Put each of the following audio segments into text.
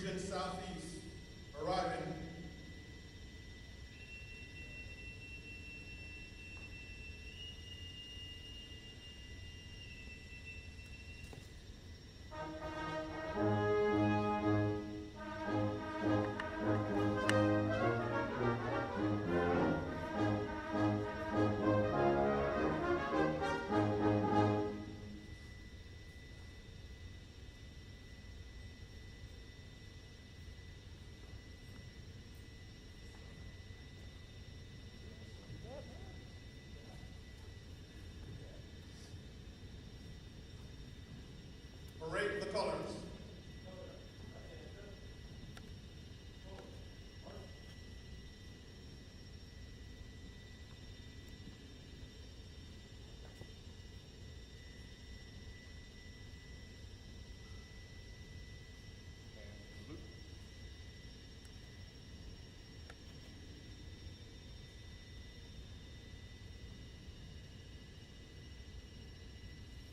Region Southeast, arriving. Parade the colors.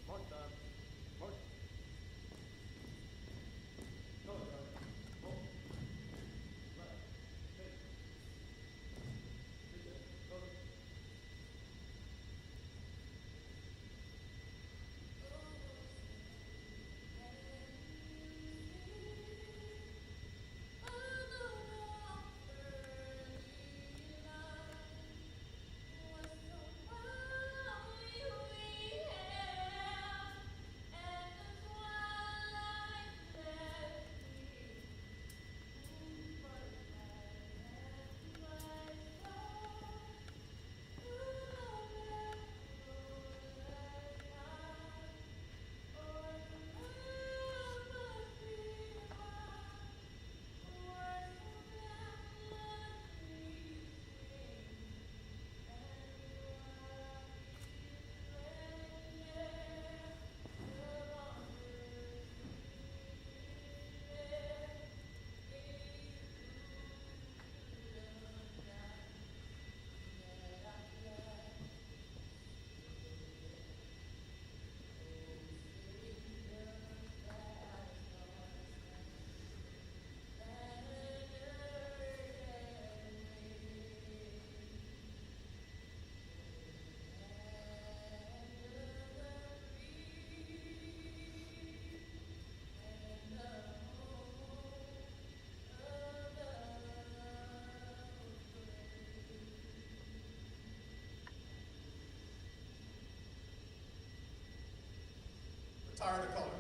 March time. March. Retire the colors.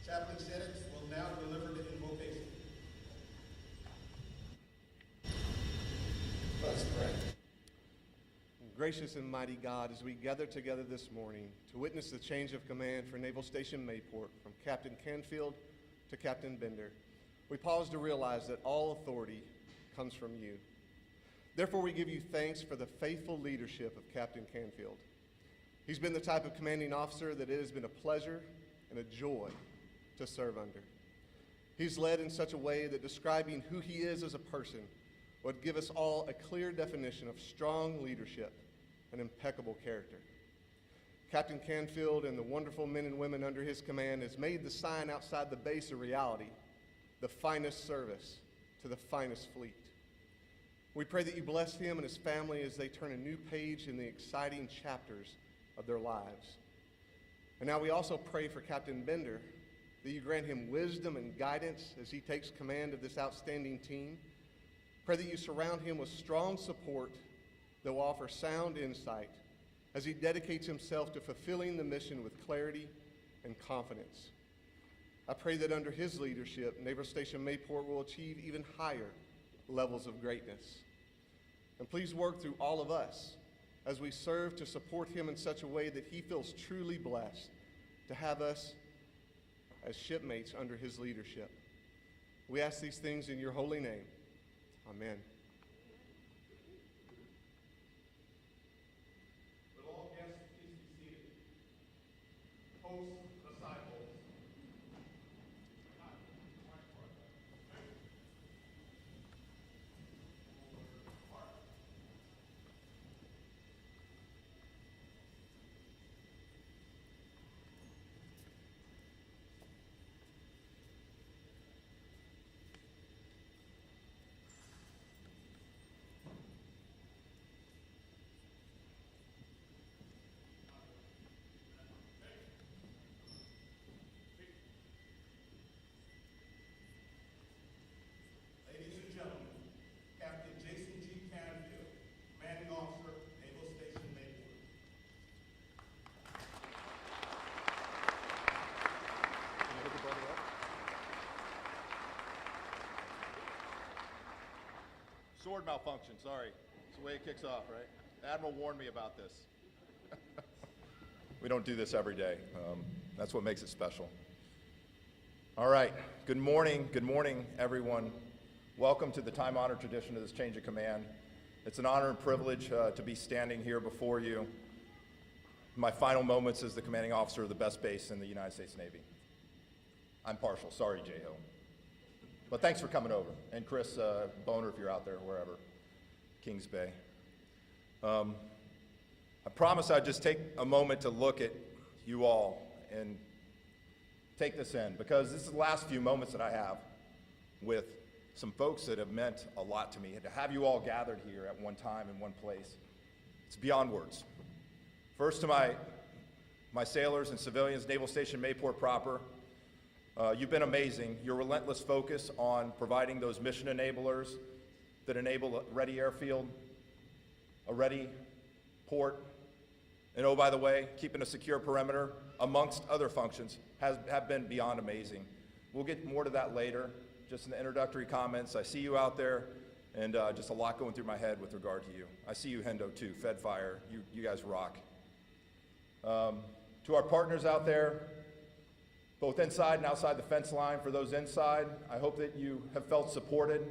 Chaplain Settings will now deliver the invocation. Let's pray. Gracious and mighty God, as we gather together this morning to witness the change of command for Naval Station Mayport from Captain Canfield to Captain Bender, we pause to realize that all authority comes from you. Therefore, we give you thanks for the faithful leadership of Captain Canfield. He's been the type of commanding officer that it has been a pleasure and a joy to serve under. He's led in such a way that describing who he is as a person would give us all a clear definition of strong leadership and impeccable character. Captain Canfield and the wonderful men and women under his command has made the sign outside the base a reality, the finest service to the finest fleet. We pray that you bless him and his family as they turn a new page in the exciting chapters of their lives. And now we also pray for Captain Bender, that you grant him wisdom and guidance as he takes command of this outstanding team. Pray that you surround him with strong support that will offer sound insight as he dedicates himself to fulfilling the mission with clarity and confidence. I pray that under his leadership, Naval Station Mayport will achieve even higher levels of greatness. And please work through all of us as we serve to support him in such a way that he feels truly blessed to have us as shipmates under his leadership. We ask these things in your holy name. Amen. Will all guests please be seated? Hosts, disciples. Ladies and gentlemen, Captain Jason Canfield, Commanding Officer, Naval Station Mayport. Can you pick your brother up? Sword malfunction, sorry. It's the way it kicks off, right? The Admiral warned me about this. We don't do this every day. That's what makes it special. All right, good morning, everyone. Welcome to the time-honored tradition of this change of command. It's an honor and privilege to be standing here before you. My final moments as the commanding officer of the best base in the United States Navy. I'm partial, sorry, J-Hill. But thanks for coming over. And Chris Boner, if you're out there, wherever, Kings Bay. I promise I'd just take a moment to look at you all and take this in, because this is the last few moments that I have with some folks that have meant a lot to me. And to have you all gathered here at one time in one place, it's beyond words. First to my sailors and civilians, Naval Station Mayport proper, you've been amazing. Your relentless focus on providing those mission enablers that enable a ready airfield, a ready port, and oh, by the way, keeping a secure perimeter, amongst other functions, have been beyond amazing. We'll get more to that later, just in the introductory comments. I see you out there, and just a lot going through my head with regard to you. I see you, Hendo, too, Fed Fire. You guys rock. To our partners out there, both inside and outside the fence line, for those inside, I hope that you have felt supported.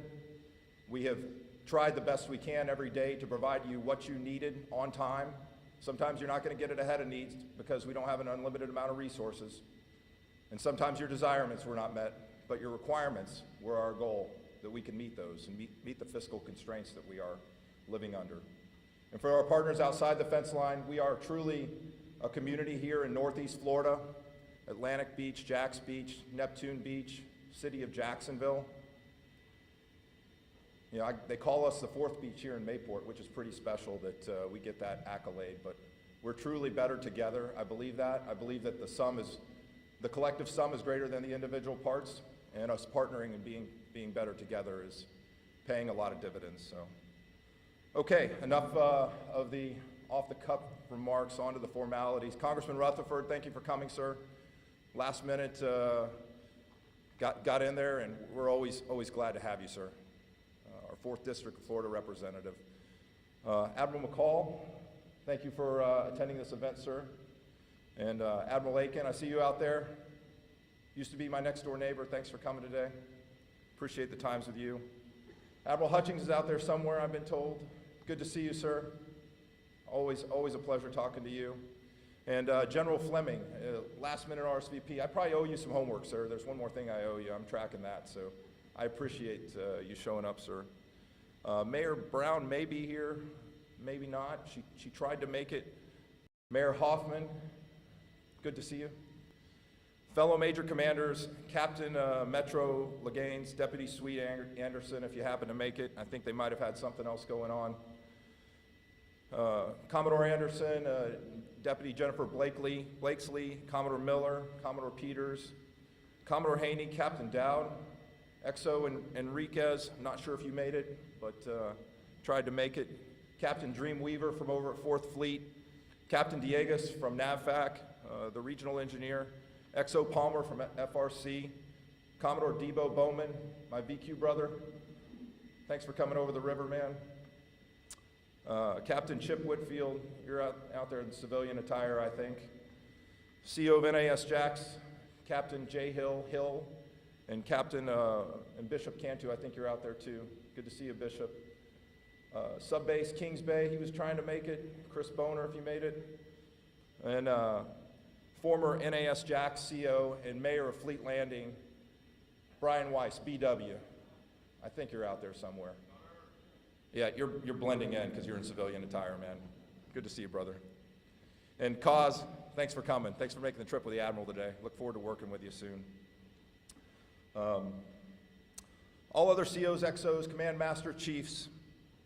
We have tried the best we can every day to provide you what you needed on time. Sometimes you're not going to get it ahead of needs because we don't have an unlimited amount of resources. And sometimes your desirements were not met, but your requirements were our goal, that we can meet those and meet the fiscal constraints that we are living under. And for our partners outside the fence line, we are truly a community here in Northeast Florida, Atlantic Beach, Jacks Beach, Neptune Beach, city of Jacksonville. You know, they call us the fourth beach here in Mayport, which is pretty special that we get that accolade, but we're truly better together. I believe that. I believe that the collective sum is greater than the individual parts, and us partnering and being better together is paying a lot of dividends. So, okay, enough of the off-the-cuff remarks, onto the formalities. Congressman Rutherford, thank you for coming, sir. Last minute, got in there, and we're always glad to have you, sir. Our 4th District Florida representative. Admiral McCall, thank you for attending this event, sir. And Admiral Aiken, I see you out there. Used to be my next door neighbor. Thanks for coming today. Appreciate the times with you. Admiral Hutchings is out there somewhere, I've been told. Good to see you, sir. Always a pleasure talking to you. And General Fleming, last minute RSVP. I probably owe you some homework, sir. There's one more thing I owe you. I'm tracking that, so I appreciate you showing up, sir. Mayor Brown may be here, maybe not. She tried to make it. Mayor Hoffman, good to see you. Fellow Major Commanders, Captain Metro Legaines, Deputy Sweet Anderson, if you happen to make it. I think they might have had something else going on. Commodore Anderson, Deputy Jennifer Blakesley, Commodore Miller, Commodore Peters, Commodore Haney, Captain Dowd, XO Enriquez, I'm not sure if you made it, but tried to make it. Captain Dreamweaver from over at 4th Fleet, Captain Diegas from NAVFAC, the regional engineer, XO Palmer from FRC, Commodore Debo Bowman, my VQ brother. Thanks for coming over the river, man. Captain Chip Whitfield, you're out there in civilian attire, I think. CO of NAS Jacks, Captain J. Hill, And Captain and Bishop Cantu, I think you're out there too. Good to see you, Bishop. Subbase Kings Bay, he was trying to make it. Chris Boner, if you made it. And former NAS Jack CO and Mayor of Fleet Landing, Brian Weiss, BW. I think you're out there somewhere. Yeah, you're blending in because you're in civilian attire, man. Good to see you, brother. And Kaz, thanks for coming. Thanks for making the trip with the Admiral today. Look forward to working with you soon. All other COs, XOs, Command Master, Chiefs,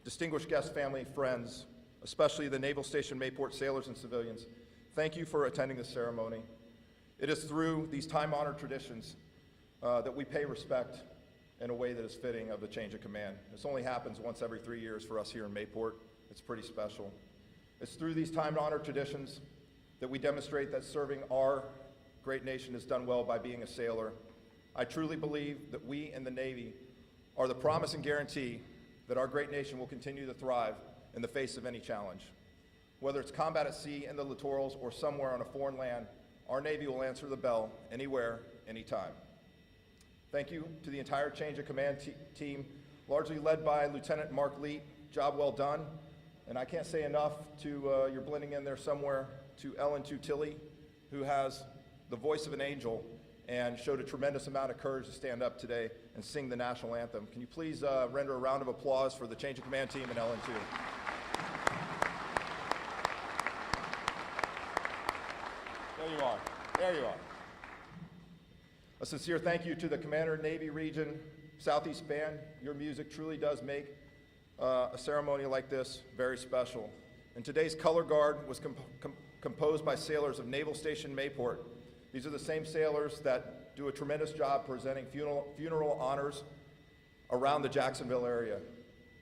distinguished guests, family, friends, especially the Naval Station Mayport sailors and civilians, thank you for attending this ceremony. It is through these time-honored traditions that we pay respect in a way that is fitting of the change of command. This only happens once every 3 years for us here in Mayport. It's pretty special. It's through these time-honored traditions that we demonstrate that serving our great nation is done well by being a sailor. I truly believe that we in the Navy are the promise and guarantee that our great nation will continue to thrive in the face of any challenge. Whether it's combat at sea, in the littorals, or somewhere on a foreign land, our Navy will answer the bell anywhere, anytime. Thank you to the entire change of command team, largely led by Lieutenant Mark Leet. Job well done. And I can't say enough to, you're blending in there somewhere, to Ellen Tutilli, who has the voice of an angel and showed a tremendous amount of courage to stand up today and sing the national anthem. Can you please render a round of applause for the change of command team and Ellen too? There you are. There you are. A sincere thank you to the Commander, Navy Region, Southeast Band. Your music truly does make a ceremony like this very special. And today's color guard was composed by sailors of Naval Station Mayport. These are the same sailors that do a tremendous job presenting funeral honors around the Jacksonville area.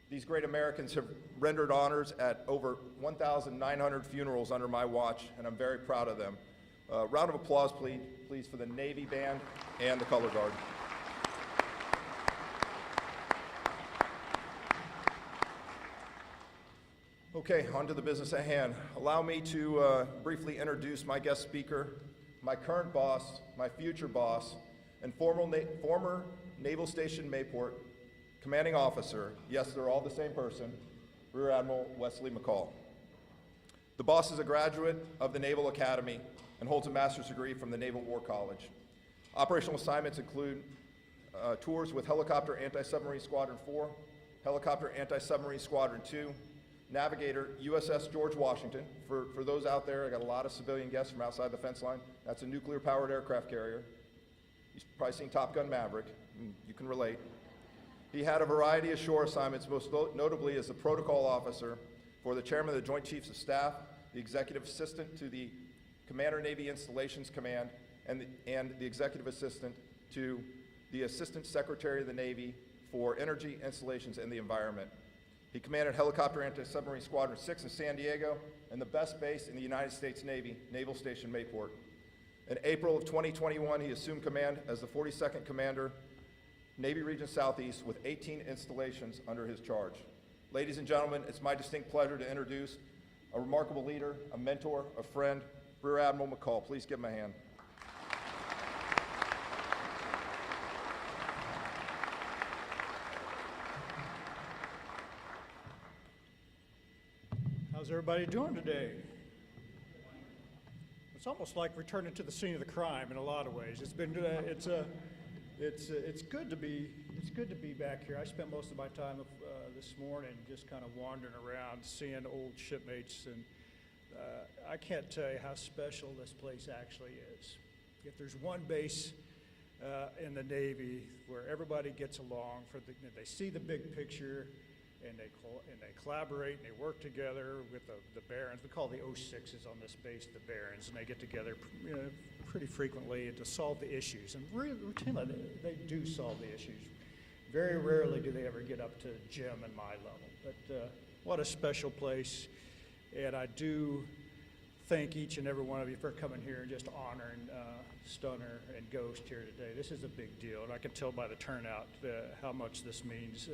These great Americans have rendered honors at over 1,900 funerals under my watch, and I'm very proud of them. Round of applause, please, for the Navy Band and the Color Guard. Okay, on to the business at hand. Allow me to briefly introduce my guest speaker, my current boss, my future boss, and former Naval Station Mayport commanding officer, yes, they're all the same person, Rear Admiral Wesley McCall. The boss is a graduate of the Naval Academy and holds a master's degree from the Naval War College. Operational assignments include tours with Helicopter Anti-Submarine Squadron 4, Helicopter Anti-Submarine Squadron 2, Navigator USS George Washington. For those out there, I got a lot of civilian guests from outside the fence line. That's a nuclear-powered aircraft carrier. You've probably seen Top Gun Maverick. You can relate. He had a variety of shore assignments, most notably as the protocol officer for the chairman of the Joint Chiefs of Staff, the executive assistant to the Commander Navy Installations Command, and the executive assistant to the Assistant Secretary of the Navy for Energy, Installations, and the Environment. He commanded Helicopter Anti-Submarine Squadron 6 in San Diego and the best base in the United States Navy, Naval Station Mayport. In April of 2021, he assumed command as the 42nd Commander, Navy Region Southeast, with 18 installations under his charge. Ladies and gentlemen, it's my distinct pleasure to introduce a remarkable leader, a mentor, a friend, Rear Admiral McCall. Please give him a hand. How's everybody doing today? It's almost like returning to the scene of the crime in a lot of ways. It's been it's good to be back here. I spent most of my time this morning just kind of wandering around, seeing old shipmates, and I can't tell you how special this place actually is. If there's one base in the Navy where everybody gets along, they see the big picture, and they collaborate and they work together with the Barons. We call the 06s on this base the Barons, and they get together pretty frequently to solve the issues. And routinely, they do solve the issues. Very rarely do they ever get up to Jim and my level. But what a special place. And I do thank each and every one of you for coming here and just honoring Stunner and Ghost here today. This is a big deal, and I can tell by the turnout how much this means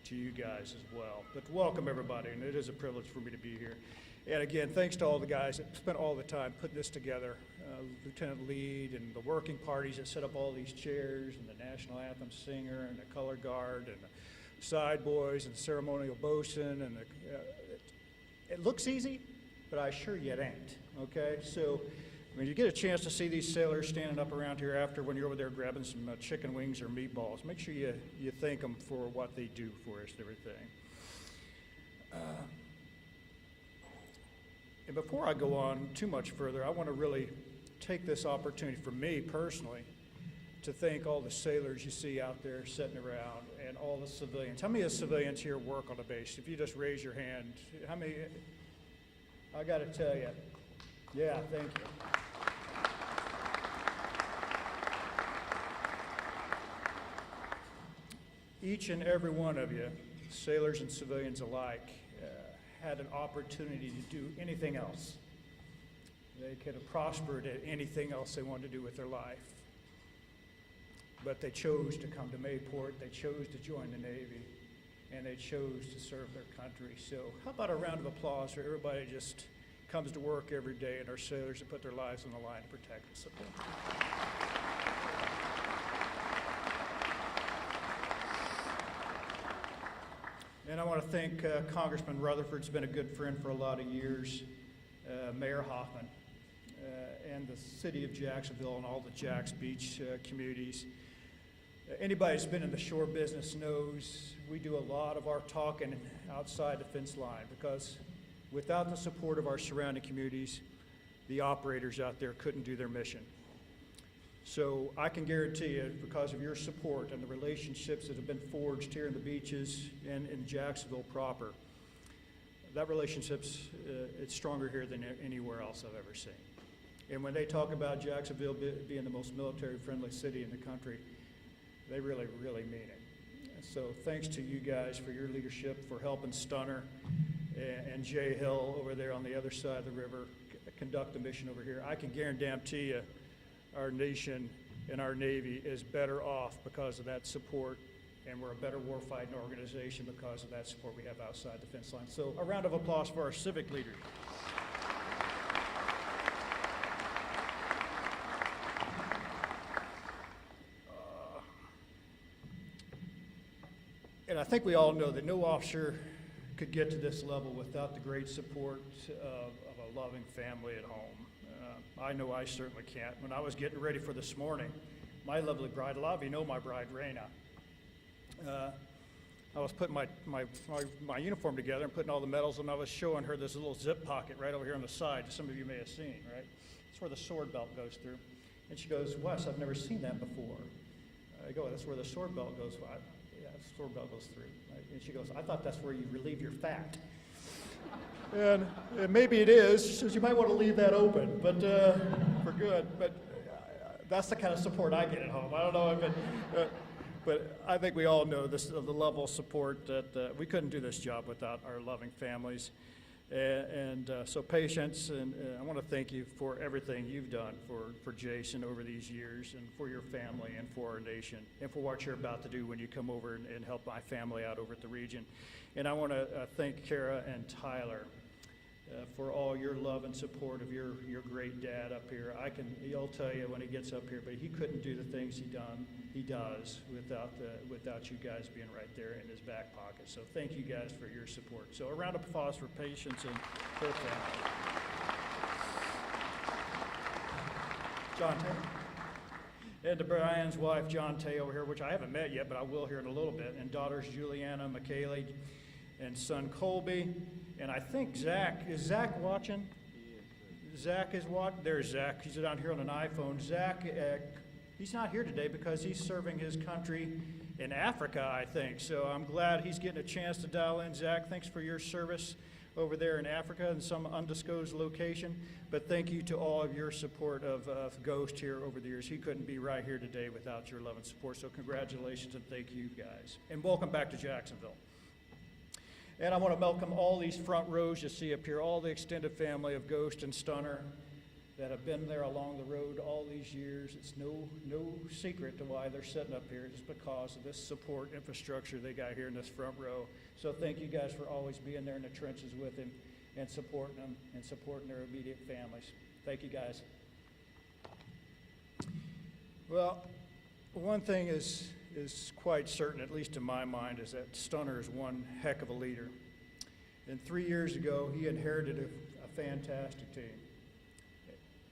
to you guys as well. But welcome everybody, and it is a privilege for me to be here. And again, thanks to all the guys that spent all the time putting this together, Lieutenant Lead and the working parties that set up all these chairs, and the national anthem singer, and the color guard, and the side boys, and the ceremonial bosun, and it looks easy, but I assure you it ain't, okay? So when you get a chance to see these sailors standing up around here after, when you're over there grabbing some chicken wings or meatballs, make sure you thank them for what they do for us and everything. And before I go on too much further, I want to really take this opportunity for me personally to thank all the sailors you see out there sitting around, and all the civilians. How many of the civilians here work on the base? If you just raise your hand, how many? I got to tell you, yeah, thank you. Each and every one of you, sailors and civilians alike, had an opportunity to do anything else. They could have prospered at anything else they wanted to do with their life. But they chose to come to Mayport, they chose to join the Navy, and they chose to serve their country. So how about a round of applause for everybody who just comes to work every day, and our sailors that put their lives on the line to protect us. And I want to thank Congressman Rutherford's been a good friend for a lot of years, Mayor Hoffman, and the city of Jacksonville and all the Jacks Beach communities. Anybody who's been in the shore business knows we do a lot of our talking outside the fence line, because without the support of our surrounding communities, the operators out there couldn't do their mission. So I can guarantee you, because of your support and the relationships that have been forged here in the beaches and in Jacksonville proper, that relationship's it's stronger here than anywhere else I've ever seen. And when they talk about Jacksonville being the most military-friendly city in the country, they really, really mean it. So thanks to you guys for your leadership, for helping Stunner and Jay Hill over there on the other side of the river conduct the mission over here. I can guarantee you our nation and our Navy is better off because of that support, and we're a better warfighting organization because of that support we have outside the fence line. So a round of applause for our civic leaders. And I think we all know that no officer could get to this level without the great support of a loving family at home. I know I certainly can't. When I was getting ready for this morning, my lovely bride, a lot of you know my bride, Raina. I was putting my uniform together and putting all the medals, and I was showing her this little zip pocket right over here on the side. Some of you may have seen, right? That's where the sword belt goes through. And she goes, "Wes, I've never seen that before." I go, "That's where the sword belt goes." Well, yeah, the sword belt goes through. Right? And she goes, "I thought that's where you relieve your fat." And maybe it is. She says, "You might want to leave that open, but for good." But that's the kind of support I get at home. I don't know if it, but I think we all know this, the level of support that we couldn't do this job without our loving families. So patience, and I want to thank you for everything you've done for Jason over these years, and for your family, and for our nation, and for what you're about to do when you come over and help my family out over at the region. And I want to thank Kara and Tyler for all your love and support of your great dad up here. He'll tell you when he gets up here, but he couldn't do the things he does without you guys being right there in his back pocket. So thank you guys for your support. So a round of applause for Patience and her family. John Tay. And to Brian's wife, John Tay, over here, which I haven't met yet, but I will here in a little bit, and daughters Juliana, McKaylee, and son Colby. And I think is Zach watching? Zach is watching. There's Zach. He's down here on an iPhone. Zach, he's not here today because he's serving his country in Africa, I think. So I'm glad he's getting a chance to dial in. Zach, thanks for your service over there in Africa in some undisclosed location. But thank you to all of your support of Ghost here over the years. He couldn't be right here today without your love and support. So congratulations and thank you guys. And welcome back to Jacksonville. And I want to welcome all these front rows you see up here, all the extended family of Ghost and Stunner, that have been there along the road all these years. It's no secret to why they're sitting up here, just because of this support infrastructure they got here in this front row. So thank you guys for always being there in the trenches with him and supporting them and supporting their immediate families. Thank you, guys. Well, one thing is quite certain, at least in my mind, is that Stunner is one heck of a leader. And 3 years ago, he inherited a fantastic team.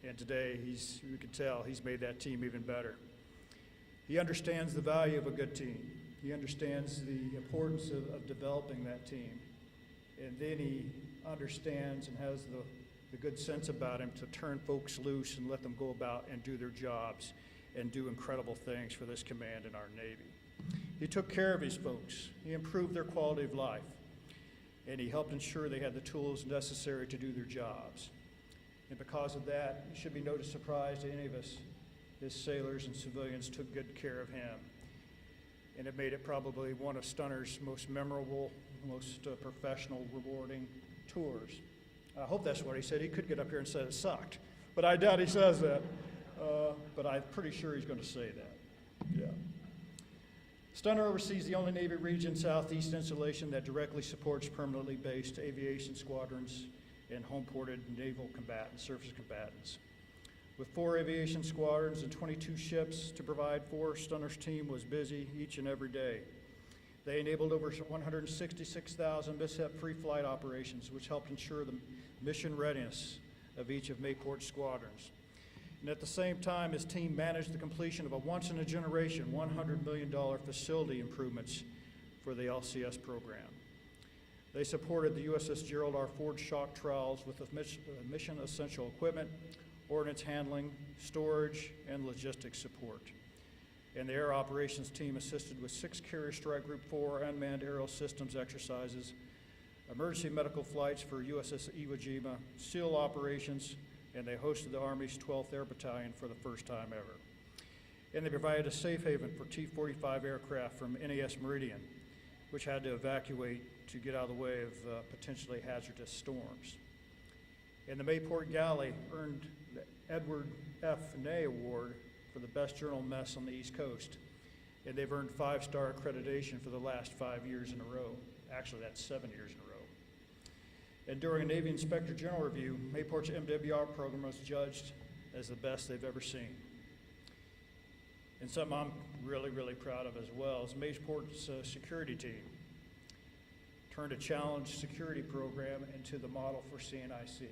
And today, you can tell he's made that team even better. He understands the value of a good team. He understands the importance of developing that team. And then he understands and has the good sense about him to turn folks loose and let them go about and do their jobs and do incredible things for this command in our Navy. He took care of his folks. He improved their quality of life. And he helped ensure they had the tools necessary to do their jobs. And because of that, it should be no surprise to any of us, his sailors and civilians took good care of him. And it made it probably one of Stunner's most memorable, most professional, rewarding tours. I hope that's what he said. He could get up here and say it sucked, but I doubt he says that. But I'm pretty sure he's going to say that. Yeah. Stunner oversees the only Navy region Southeast installation that directly supports permanently based aviation squadrons and home-ported naval combatants, surface combatants. With 4 aviation squadrons and 22 ships to provide for, Stunner's team was busy each and every day. They enabled over 166,000 mishap-free flight operations, which helped ensure the mission readiness of each of Mayport's squadrons. And at the same time, his team managed the completion of a once-in-a-generation $100 million facility improvements for the LCS program. They supported the USS Gerald R. Ford shock trials with mission-essential equipment, ordnance handling, storage, and logistics support. And the Air Operations team assisted with 6 Carrier Strike Group 4 unmanned aerial systems exercises, emergency medical flights for USS Iwo Jima, SEAL operations, and they hosted the Army's 12th Air Battalion for the first time ever. And they provided a safe haven for T-45 aircraft from NAS Meridian, which had to evacuate to get out of the way of potentially hazardous storms. And the Mayport Galley earned the Edward F. Ney Award for the best journal mess on the East Coast. And they've earned 5-star accreditation for the last 5 years in a row. Actually, that's 7 years in a row. And during a Navy Inspector General review, Mayport's MWR program was judged as the best they've ever seen. And something I'm really, really proud of as well is Mayport's security team turned a challenge security program into the model for CNIC.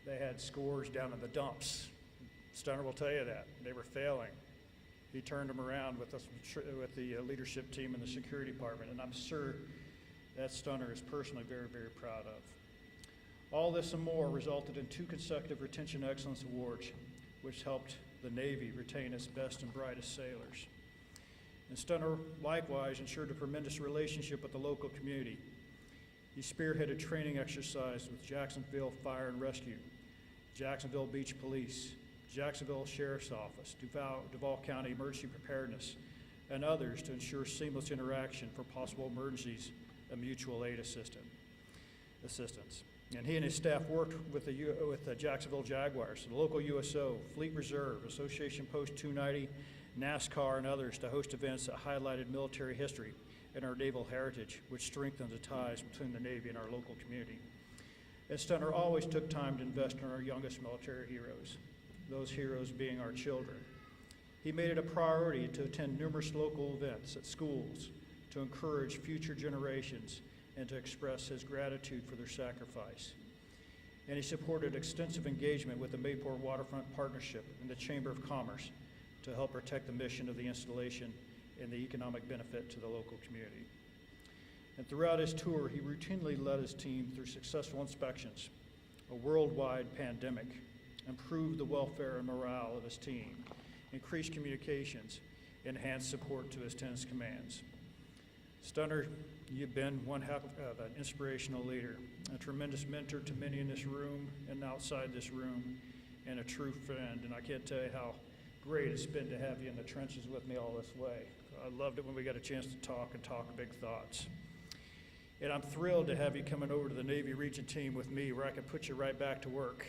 They had scores down in the dumps. Stunner will tell you that. They were failing. He turned them around with the leadership team in the security department, and I'm sure that Stunner is personally very, very proud of. All this and more resulted in 2 consecutive Retention Excellence Awards, which helped the Navy retain its best and brightest sailors. And Stunner likewise ensured a tremendous relationship with the local community. He spearheaded training exercise with Jacksonville Fire and Rescue, Jacksonville Beach Police, Jacksonville Sheriff's Office, Duval County Emergency Preparedness, and others to ensure seamless interaction for possible emergencies and mutual aid assistance. And he and his staff worked with the Jacksonville Jaguars, the local USO, Fleet Reserve, Association Post 290, NASCAR, and others to host events that highlighted military history and our naval heritage, which strengthened the ties between the Navy and our local community. And Stunner always took time to invest in our youngest military heroes, those heroes being our children. He made it a priority to attend numerous local events at schools to encourage future generations and to express his gratitude for their sacrifice. And he supported extensive engagement with the Mayport Waterfront Partnership and the Chamber of Commerce to help protect the mission of the installation and the economic benefit to the local community. And throughout his tour, he routinely led his team through successful inspections, a worldwide pandemic, improved the welfare and morale of his team, increased communications, enhanced support to his tenants' commands. Stunner, you've been one heck of an inspirational leader, a tremendous mentor to many in this room and outside this room, and a true friend. And I can't tell you how great it's been to have you in the trenches with me all this way. I loved it when we got a chance to talk big thoughts. And I'm thrilled to have you coming over to the Navy Region team with me, where I can put you right back to work.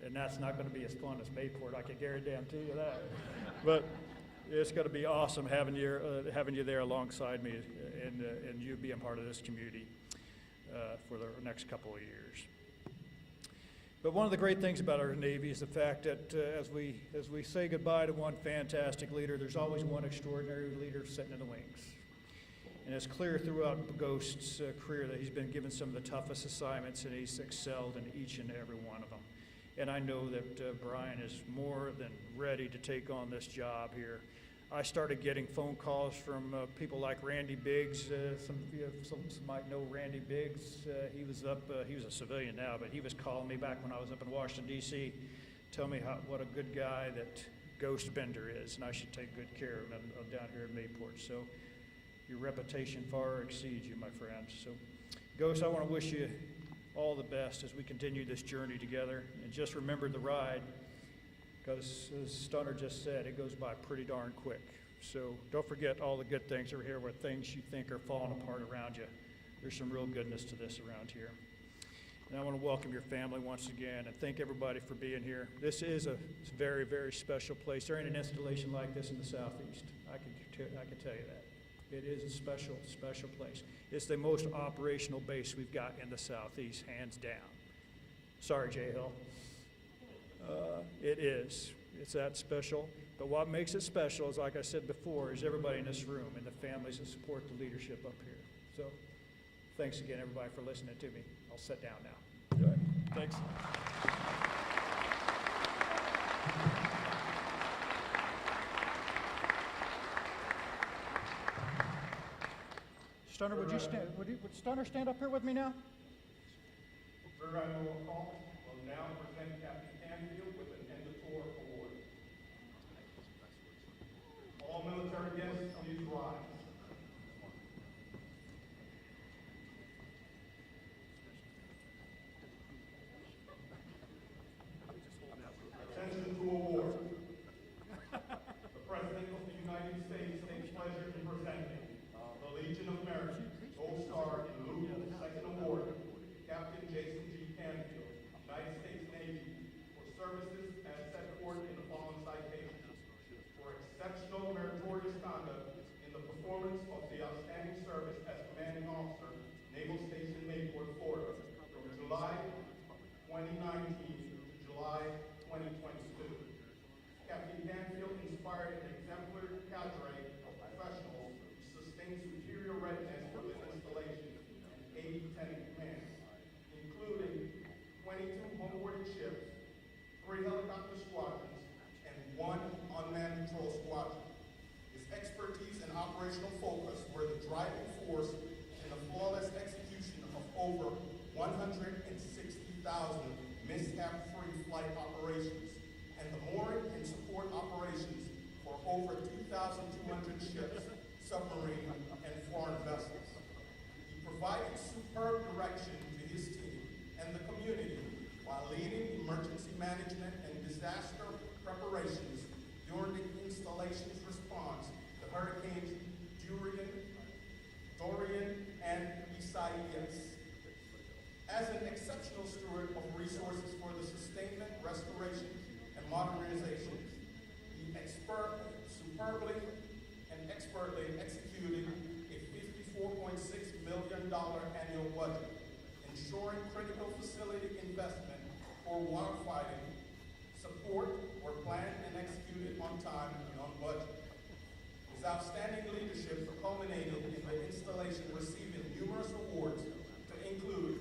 And that's not going to be as fun as Mayport, I can guarantee you that. But it's going to be awesome having you there alongside me and you being part of this community for the next couple of years. But one of the great things about our Navy is the fact that as we say goodbye to one fantastic leader, there's always one extraordinary leader sitting in the wings. And it's clear throughout Ghost's career that he's been given some of the toughest assignments, and he's excelled in each and every one of them. And I know that Brian is more than ready to take on this job here. I started getting phone calls from people like Randy Biggs. Some might know Randy Biggs. He was a civilian now, but he was calling me back when I was up in Washington, D.C., tell me what a good guy that Ghost Bender is, and I should take good care of him down here in Mayport. So your reputation far exceeds you, my friend. So, Ghost, I want to wish you all the best as we continue this journey together. And just remember the ride, because as Stunner just said, it goes by pretty darn quick. So don't forget all the good things over here, where things you think are falling apart around you. There's some real goodness to this around here. And I want to welcome your family once again and thank everybody for being here. This is a very, very special place. There ain't an installation like this in the Southeast. I can tell you that. It is a special, special place. It's the most operational base we've got in the Southeast, hands down. Sorry, Jay Hill. It is. It's that special. But what makes it special is, like I said before, is everybody in this room and the families that support the leadership up here. So thanks again, everybody, for listening to me. I'll sit down now. Good. Thanks. Stunner, would Stunner stand up here with me now? Rear Admiral Call will now present Captain Canfield with an End-of-Tour Award. All military guests, please rise. Attention to award. The President of the United States takes pleasure in presenting the Legion of Merit Gold Star in lieu of the second award, Captain Jason Canfield, United States Navy, for services as set forth in the following citations. For exceptional meritorious conduct in the performance of the outstanding service as commanding officer, Naval Station Mayport, Florida, from July 2019 to July 2022. Captain Canfield inspired an exemplary cadre of professionals who sustained superior readiness for this installation and 80 lieutenant commands, including 22 homeborne ships, 3 helicopter squadrons, and 1 unmanned patrol squadron. His expertise and operational focus were the driving force in the flawless execution of over 160,000 mishap-free flight operations and the mooring and support operations for over 2,200 ships, submarine, and foreign vessels. He provided superb direction to his team and the community while leading emergency management and disaster preparations during the installation's response to Hurricanes Dorian, and Isaias. As an exceptional steward of resources for the sustainment, restoration, and modernization, he superbly and expertly executed a $54.6 million annual budget, ensuring critical facility investment for warfighting support were planned and executed on time and on budget. His outstanding leadership culminated in the installation receiving numerous awards to include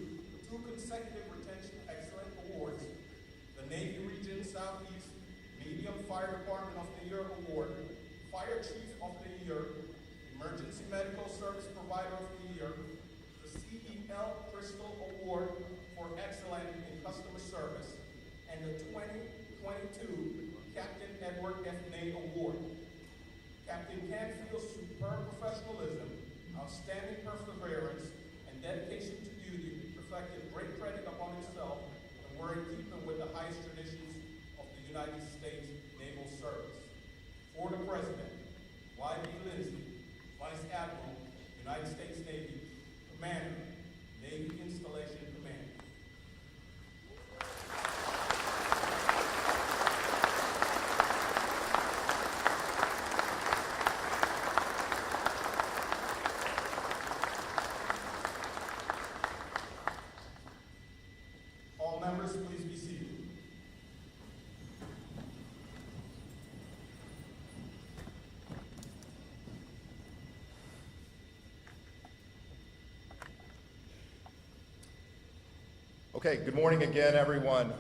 2 consecutive Retention Excellence Awards, the Navy Region Southeast Medium Fire Department of the Year Award, Fire Chief of the Year, Emergency Medical Service Provider of the Year, the CEL Crystal Award for Excellence in Customer Service, and the 2022 Captain Edward F. Ney Award. Captain Canfield's superb professionalism, outstanding perseverance, and Okay, good morning again, everyone.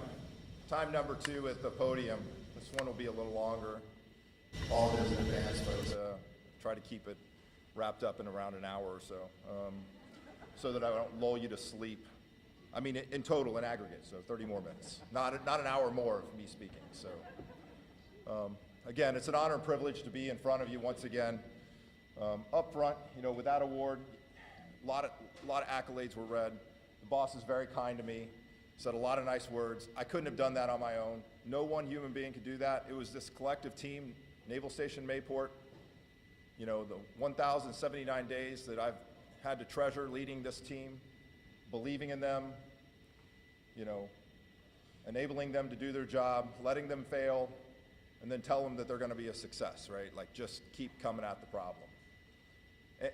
Time number 2 at the podium. This one will be a little longer. Apologies in advance, but try to keep it wrapped up in around an hour or so that I don't lull you to sleep. I mean, in total, in aggregate, so 30 more minutes. Not an hour more of me speaking. So, again, it's an honor and privilege to be in front of you once again. Up front, with that award, a lot of accolades were read. The boss is very kind to me, said a lot of nice words. I couldn't have done that on my own. No one human being could do that. It was this collective team, Naval Station Mayport, the 1,079 days that I've had to treasure leading this team, believing in them, enabling them to do their job, letting them fail, and then tell them that they're going to be a success, right? Like, just keep coming at the problem.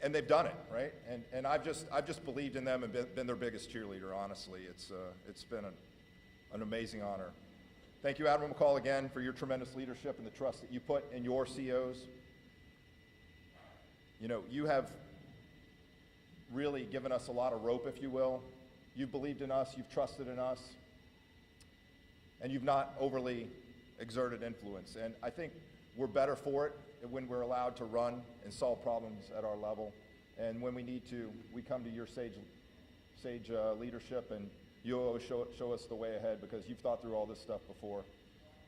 And they've done it, right? And I've just believed in them and been their biggest cheerleader, honestly. It's been an amazing honor. Thank you, Admiral McCall, again, for your tremendous leadership and the trust that you put in your COs. You have really given us a lot of rope, if you will. You've believed in us, you've trusted in us, and you've not overly exerted influence. And I think we're better for it when we're allowed to run and solve problems at our level. And when we need to, we come to your sage leadership, and you always show us the way ahead because you've thought through all this stuff before.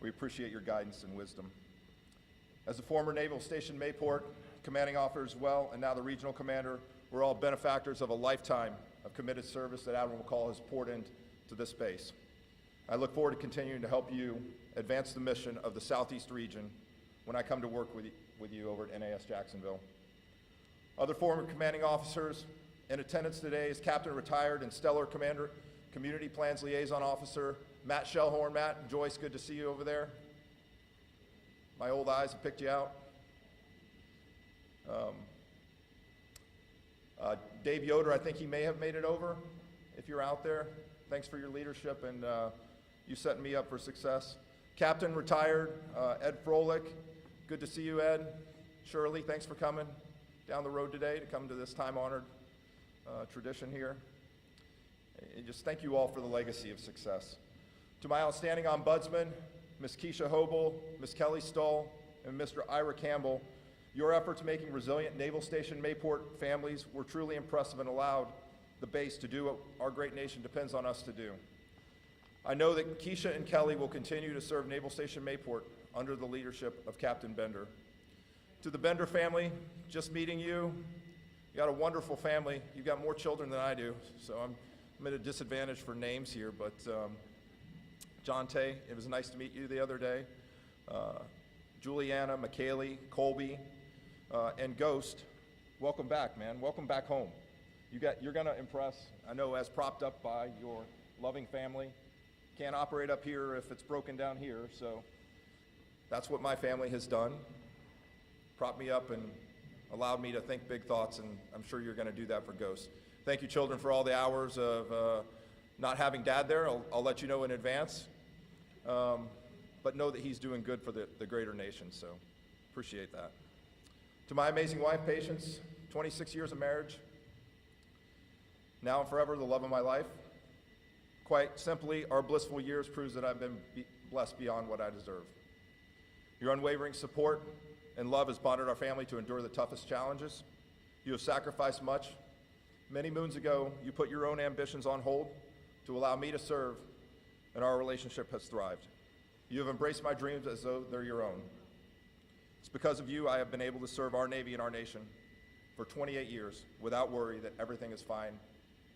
We appreciate your guidance and wisdom. As a former Naval Station Mayport commanding officer as well, and now the regional commander, we're all benefactors of a lifetime of committed service that Admiral McCall has poured into this base. I look forward to continuing to help you advance the mission of the Southeast region when I come to work with you over at NAS Jacksonville. Other former commanding officers in attendance today is Captain Retired and Stellar Commander, Community Plans Liaison Officer, Matt Shellhorn. Matt and Joyce, good to see you over there. My old eyes have picked you out. Dave Yoder, I think he may have made it over. If you're out there, thanks for your leadership and you setting me up for success. Captain Retired, Ed Froelich, good to see you, Ed. Shirley, thanks for coming down the road today to come to this time-honored tradition here. And just thank you all for the legacy of success. To my outstanding ombudsman, Ms. Keisha Hobel, Ms. Kelly Stull, and Mr. Ira Campbell, your efforts making resilient Naval Station Mayport families were truly impressive and allowed the base to do what our great nation depends on us to do. I know that Keisha and Kelly will continue to serve Naval Station Mayport under the leadership of Captain Bender. To the Bender family, just meeting you, you got a wonderful family. You've got more children than I do, so I'm at a disadvantage for names here, but John Tay, it was nice to meet you the other day. Juliana, McKaylee, Colby, and Ghost, welcome back, man. Welcome back home. You're gonna impress, I know, as propped up by your loving family. Can't operate up here if it's broken down here, so that's what my family has done. Propped me up and allowed me to think big thoughts, and I'm sure you're gonna do that for Ghost. Thank you, children, for all the hours of not having Dad there. I'll let you know in advance. But know that he's doing good for the greater nation, so appreciate that. To my amazing wife, Patience, 26 years of marriage, now and forever the love of my life. Quite simply, our blissful years proves that I've been blessed beyond what I deserve. Your unwavering support and love has bonded our family to endure the toughest challenges. You have sacrificed much. Many moons ago, you put your own ambitions on hold to allow me to serve, and our relationship has thrived. You have embraced my dreams as though they're your own. It's because of you I have been able to serve our Navy and our nation for 28 years without worry that everything is fine,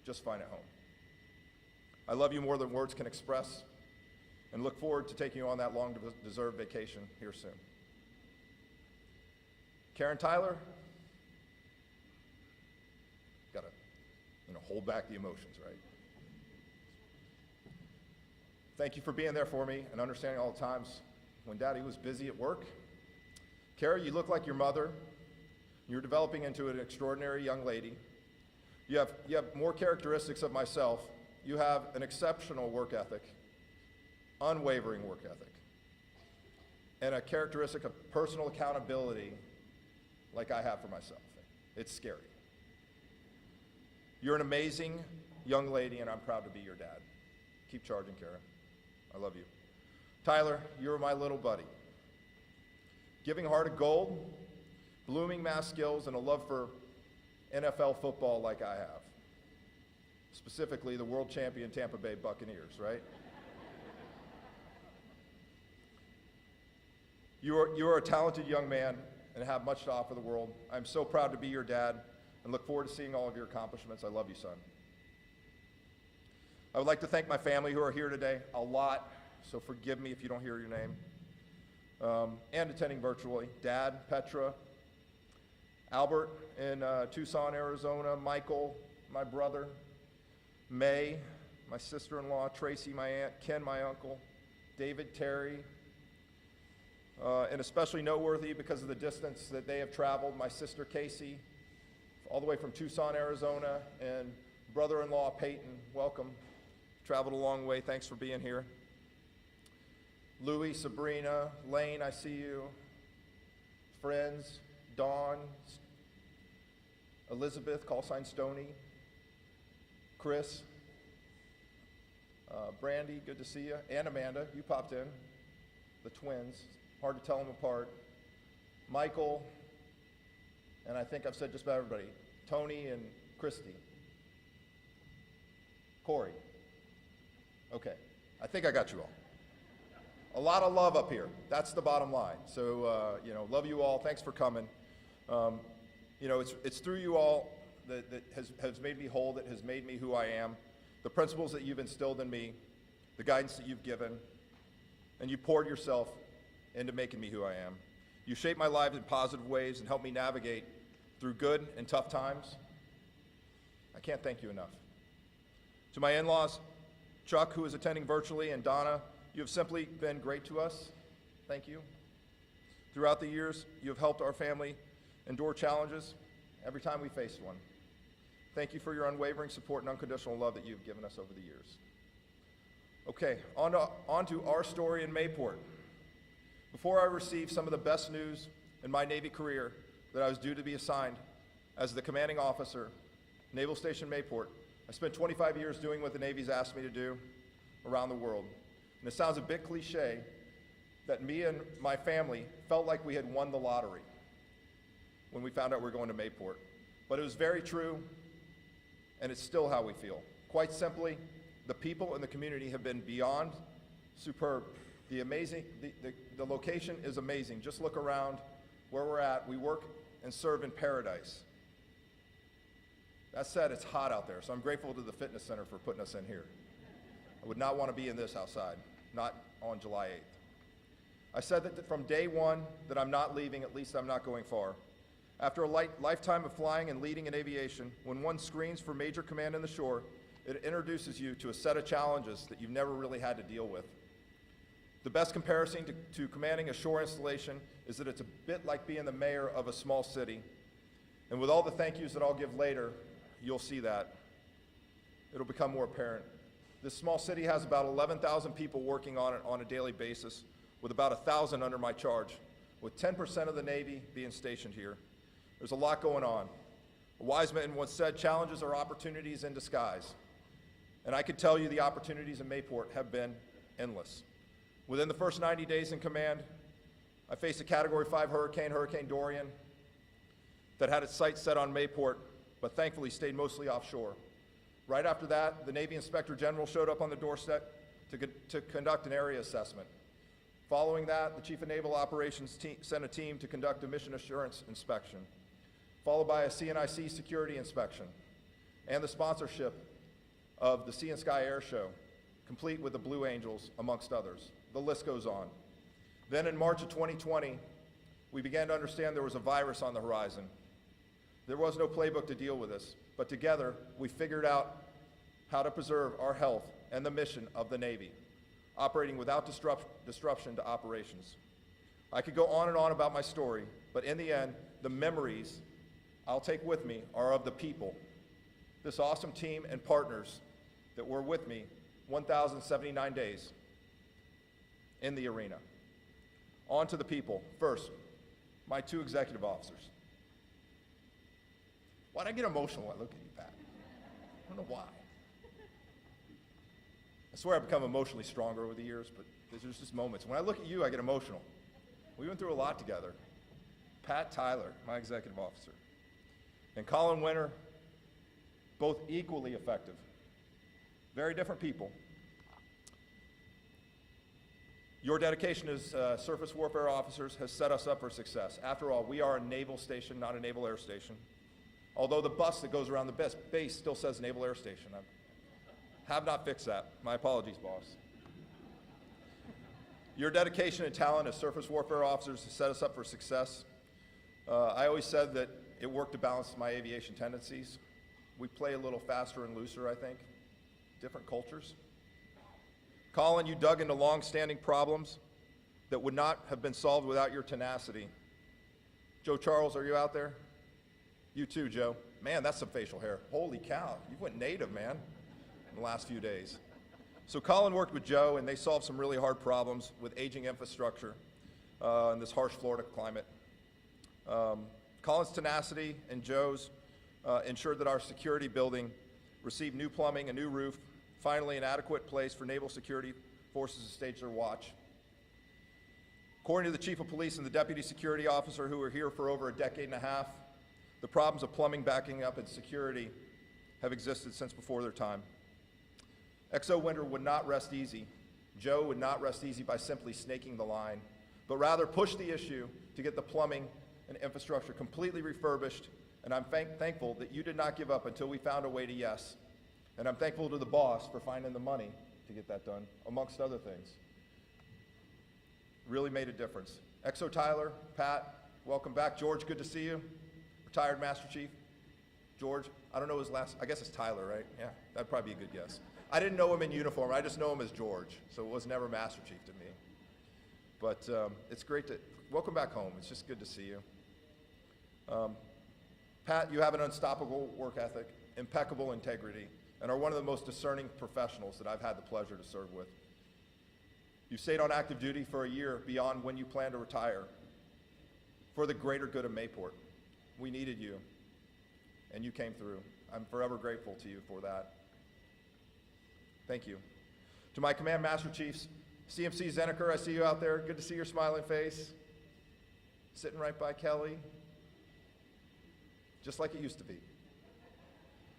just fine at home. I love you more than words can express and look forward to taking you on that long-deserved vacation here soon. Karen Tyler, gotta, hold back the emotions, right? Thank you for being there for me and understanding all the times when Daddy was busy at work. Kara, you look like your mother. You're developing into an extraordinary young lady. You have more characteristics of myself. You have an exceptional work ethic, unwavering work ethic, and a characteristic of personal accountability like I have for myself. It's scary. You're an amazing young lady, and I'm proud to be your dad. Keep charging, Kara. I love you. Tyler, you're my little buddy. Giving heart of gold, blooming math skills, and a love for NFL football like I have. Specifically, the world champion Tampa Bay Buccaneers, right? You are a talented young man and have much to offer the world. I'm so proud to be your dad and look forward to seeing all of your accomplishments. I love you, son. I would like to thank my family who are here today, a lot, so forgive me if you don't hear your name, and attending virtually. Dad, Petra, Albert in Tucson, Arizona, Michael, my brother, May, my sister-in-law, Tracy, my aunt, Ken, my uncle, David, Terry, and especially noteworthy because of the distance that they have traveled, my sister Casey, all the way from Tucson, Arizona, and brother-in-law Peyton, welcome. Traveled a long way, thanks for being here. Louie, Sabrina, Lane, I see you. Friends, Dawn, Elizabeth, call sign Stony, Chris, Brandy, good to see you, and Amanda, you popped in, the twins, hard to tell them apart, Michael, and I think I've said just about everybody, Tony and Christy, Corey. Okay, I think I got you all. A lot of love up here. That's the bottom line. So, love you all. Thanks for coming. It's through you all that has made me whole, that has made me who I am. The principles that you've instilled in me, the guidance that you've given, and you poured yourself into making me who I am. You shaped my life in positive ways and helped me navigate through good and tough times. I can't thank you enough. To my in-laws, Chuck, who is attending virtually, and Donna, you have simply been great to us. Thank you. Throughout the years, you have helped our family endure challenges every time we faced one. Thank you for your unwavering support and unconditional love that you've given us over the years. Okay, on to our story in Mayport. Before I received some of the best news in my Navy career that I was due to be assigned as the commanding officer, Naval Station Mayport, I spent 25 years doing what the Navy's asked me to do around the world. And it sounds a bit cliche that me and my family felt like we had won the lottery when we found out we were going to Mayport. But it was very true, and it's still how we feel. Quite simply, the people in the community have been beyond superb. The location is amazing. Just look around where we're at. We work and serve in paradise. That said, it's hot out there, so I'm grateful to the fitness center for putting us in here. I would not want to be in this outside, not on July 8th. I said that from day one that I'm not leaving, at least I'm not going far. After a lifetime of flying and leading in aviation, when one screens for major command in the shore, it introduces you to a set of challenges that you've never really had to deal with. The best comparison to commanding a shore installation is that it's a bit like being the mayor of a small city. And with all the thank yous that I'll give later, you'll see that. It'll become more apparent. This small city has about 11,000 people working on it on a daily basis, with about 1,000 under my charge, with 10% of the Navy being stationed here. There's a lot going on. A wise man once said, challenges are opportunities in disguise. And I can tell you the opportunities in Mayport have been endless. Within the first 90 days in command, I faced a Category 5 hurricane, Hurricane Dorian, that had its sights set on Mayport, but thankfully stayed mostly offshore. Right after that, the Navy Inspector General showed up on the doorstep to conduct an area assessment. Following that, the Chief of Naval Operations sent a team to conduct a mission assurance inspection, followed by a CNIC security inspection, and the sponsorship of the Sea and Sky Air Show, complete with the Blue Angels, amongst others. The list goes on. Then in March of 2020, we began to understand there was a virus on the horizon. There was no playbook to deal with this, but together we figured out how to preserve our health and the mission of the Navy, operating without disruption to operations. I could go on and on about my story, but in the end, the memories I'll take with me are of the people, this awesome team and partners that were with me 1,079 days in the arena. On to the people. First, my two executive officers. Why'd I get emotional when I look at you, Pat? I don't know why. I swear I've become emotionally stronger over the years, but there's just moments. When I look at you, I get emotional. We went through a lot together. Pat Tyler, my executive officer, and Colin Winter, both equally effective. Very different people. Your dedication as surface warfare officers has set us up for success. After all, we are a naval station, not a naval air station. Although the bus that goes around the base still says Naval Air Station. I have not fixed that. My apologies, boss. Your dedication and talent as surface warfare officers has set us up for success. I always said that it worked to balance my aviation tendencies. We play a little faster and looser, I think. Different cultures. Colin, you dug into long-standing problems that would not have been solved without your tenacity. Joe Charles, are you out there? You too, Joe. Man, that's some facial hair. Holy cow, you went native, man, in the last few days. So Colin worked with Joe, and they solved some really hard problems with aging infrastructure in this harsh Florida climate. Colin's tenacity and Joe's ensured that our security building received new plumbing, a new roof, finally an adequate place for naval security forces to stage their watch. According to the chief of police and the deputy security officer who were here for over a decade and a half, the problems of plumbing backing up and security have existed since before their time. XO Winter would not rest easy. Joe would not rest easy by simply snaking the line, but rather push the issue to get the plumbing and infrastructure completely refurbished, and I'm thankful that you did not give up until we found a way to yes. And I'm thankful to the boss for finding the money to get that done, amongst other things. Really made a difference. XO Tyler, Pat, welcome back. George, good to see you. Retired Master Chief. George, I don't know his last, I guess it's Tyler, right? Yeah, that'd probably be a good guess. I didn't know him in uniform. I just know him as George, so it was never Master Chief to me. But it's great to, welcome back home. It's just good to see you. Pat, you have an unstoppable work ethic, impeccable integrity, and are one of the most discerning professionals that I've had the pleasure to serve with. You stayed on active duty for a year beyond when you plan to retire for the greater good of Mayport. We needed you, and you came through. I'm forever grateful to you for that. Thank you. To my Command Master Chiefs, CMC Zeneker, I see you out there. Good to see your smiling face. Sitting right by Kelly. Just like it used to be.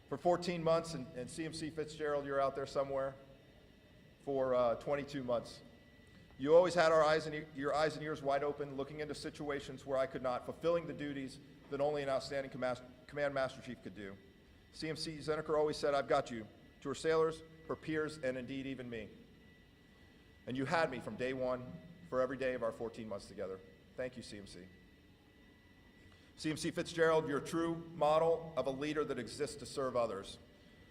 For 14 months, and CMC Fitzgerald, you're out there somewhere, for 22 months. You always had your eyes and ears wide open, looking into situations where I could not, fulfilling the duties that only an outstanding Command Master Chief could do. CMC Zeneker always said, I've got you, to her sailors, her peers, and indeed even me. And you had me from day one for every day of our 14 months together. Thank you, CMC. CMC Fitzgerald, you're a true model of a leader that exists to serve others.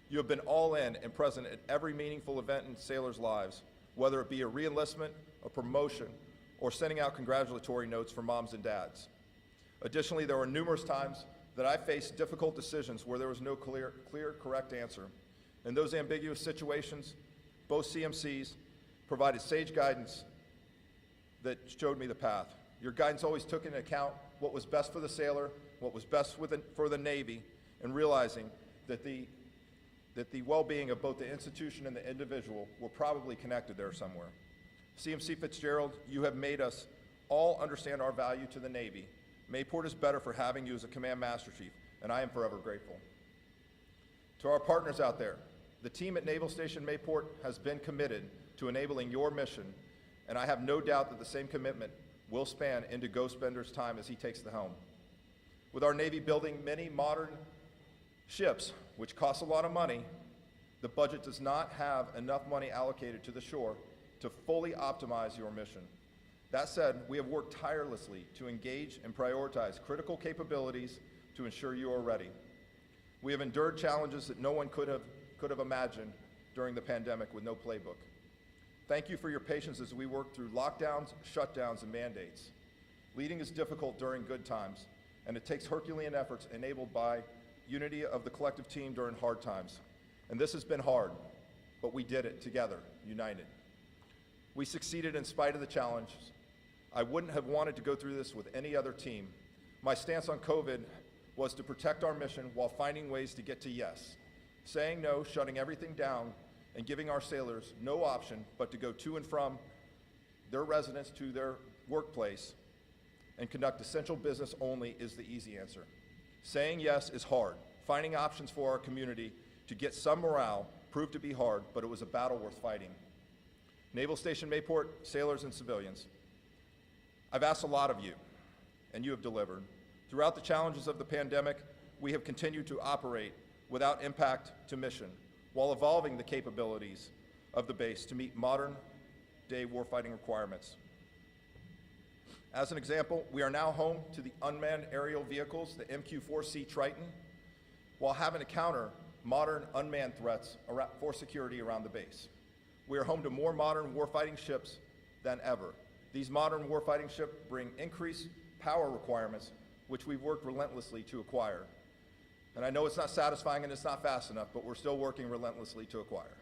You have been all in and present at every meaningful event in sailors' lives, whether it be a re-enlistment, a promotion, or sending out congratulatory notes for moms and dads. Additionally, there were numerous times that I faced difficult decisions where there was no clear, correct answer. In those ambiguous situations, both CMCs provided sage guidance that showed me the path. Your guidance always took into account what was best for the sailor, what was best for the Navy, and realizing that the well-being of both the institution and the individual were probably connected there somewhere. CMC Fitzgerald, you have made us all understand our value to the Navy. Mayport is better for having you as a Command Master Chief, and I am forever grateful. To our partners out there, the team at Naval Station Mayport has been committed to enabling your mission, and I have no doubt that the same commitment will span into Ghost Bender's time as he takes the helm. With our Navy building many modern ships, which cost a lot of money, the budget does not have enough money allocated to the shore to fully optimize your mission. That said, we have worked tirelessly to engage and prioritize critical capabilities to ensure you are ready. We have endured challenges that no one could have imagined during the pandemic with no playbook. Thank you for your patience as we work through lockdowns, shutdowns, and mandates. Leading is difficult during good times, and it takes Herculean efforts enabled by unity of the collective team during hard times. And this has been hard, but we did it together, united. We succeeded in spite of the challenges. I wouldn't have wanted to go through this with any other team. My stance on COVID was to protect our mission while finding ways to get to yes, saying no, shutting everything down, and giving our sailors no option but to go to and from their residence to their workplace and conduct essential business only is the easy answer. Saying yes is hard. Finding options for our community to get some morale proved to be hard, but it was a battle worth fighting. Naval Station Mayport, sailors and civilians, I've asked a lot of you, and you have delivered. Throughout the challenges of the pandemic, we have continued to operate without impact to mission, while evolving the capabilities of the base to meet modern-day warfighting requirements. As an example, we are now home to the unmanned aerial vehicles, the MQ-4C Triton, while having to counter modern unmanned threats for security around the base. We are home to more modern warfighting ships than ever. These modern warfighting ships bring increased power requirements, which we've worked relentlessly to acquire. And I know it's not satisfying and it's not fast enough, but we're still working relentlessly to acquire.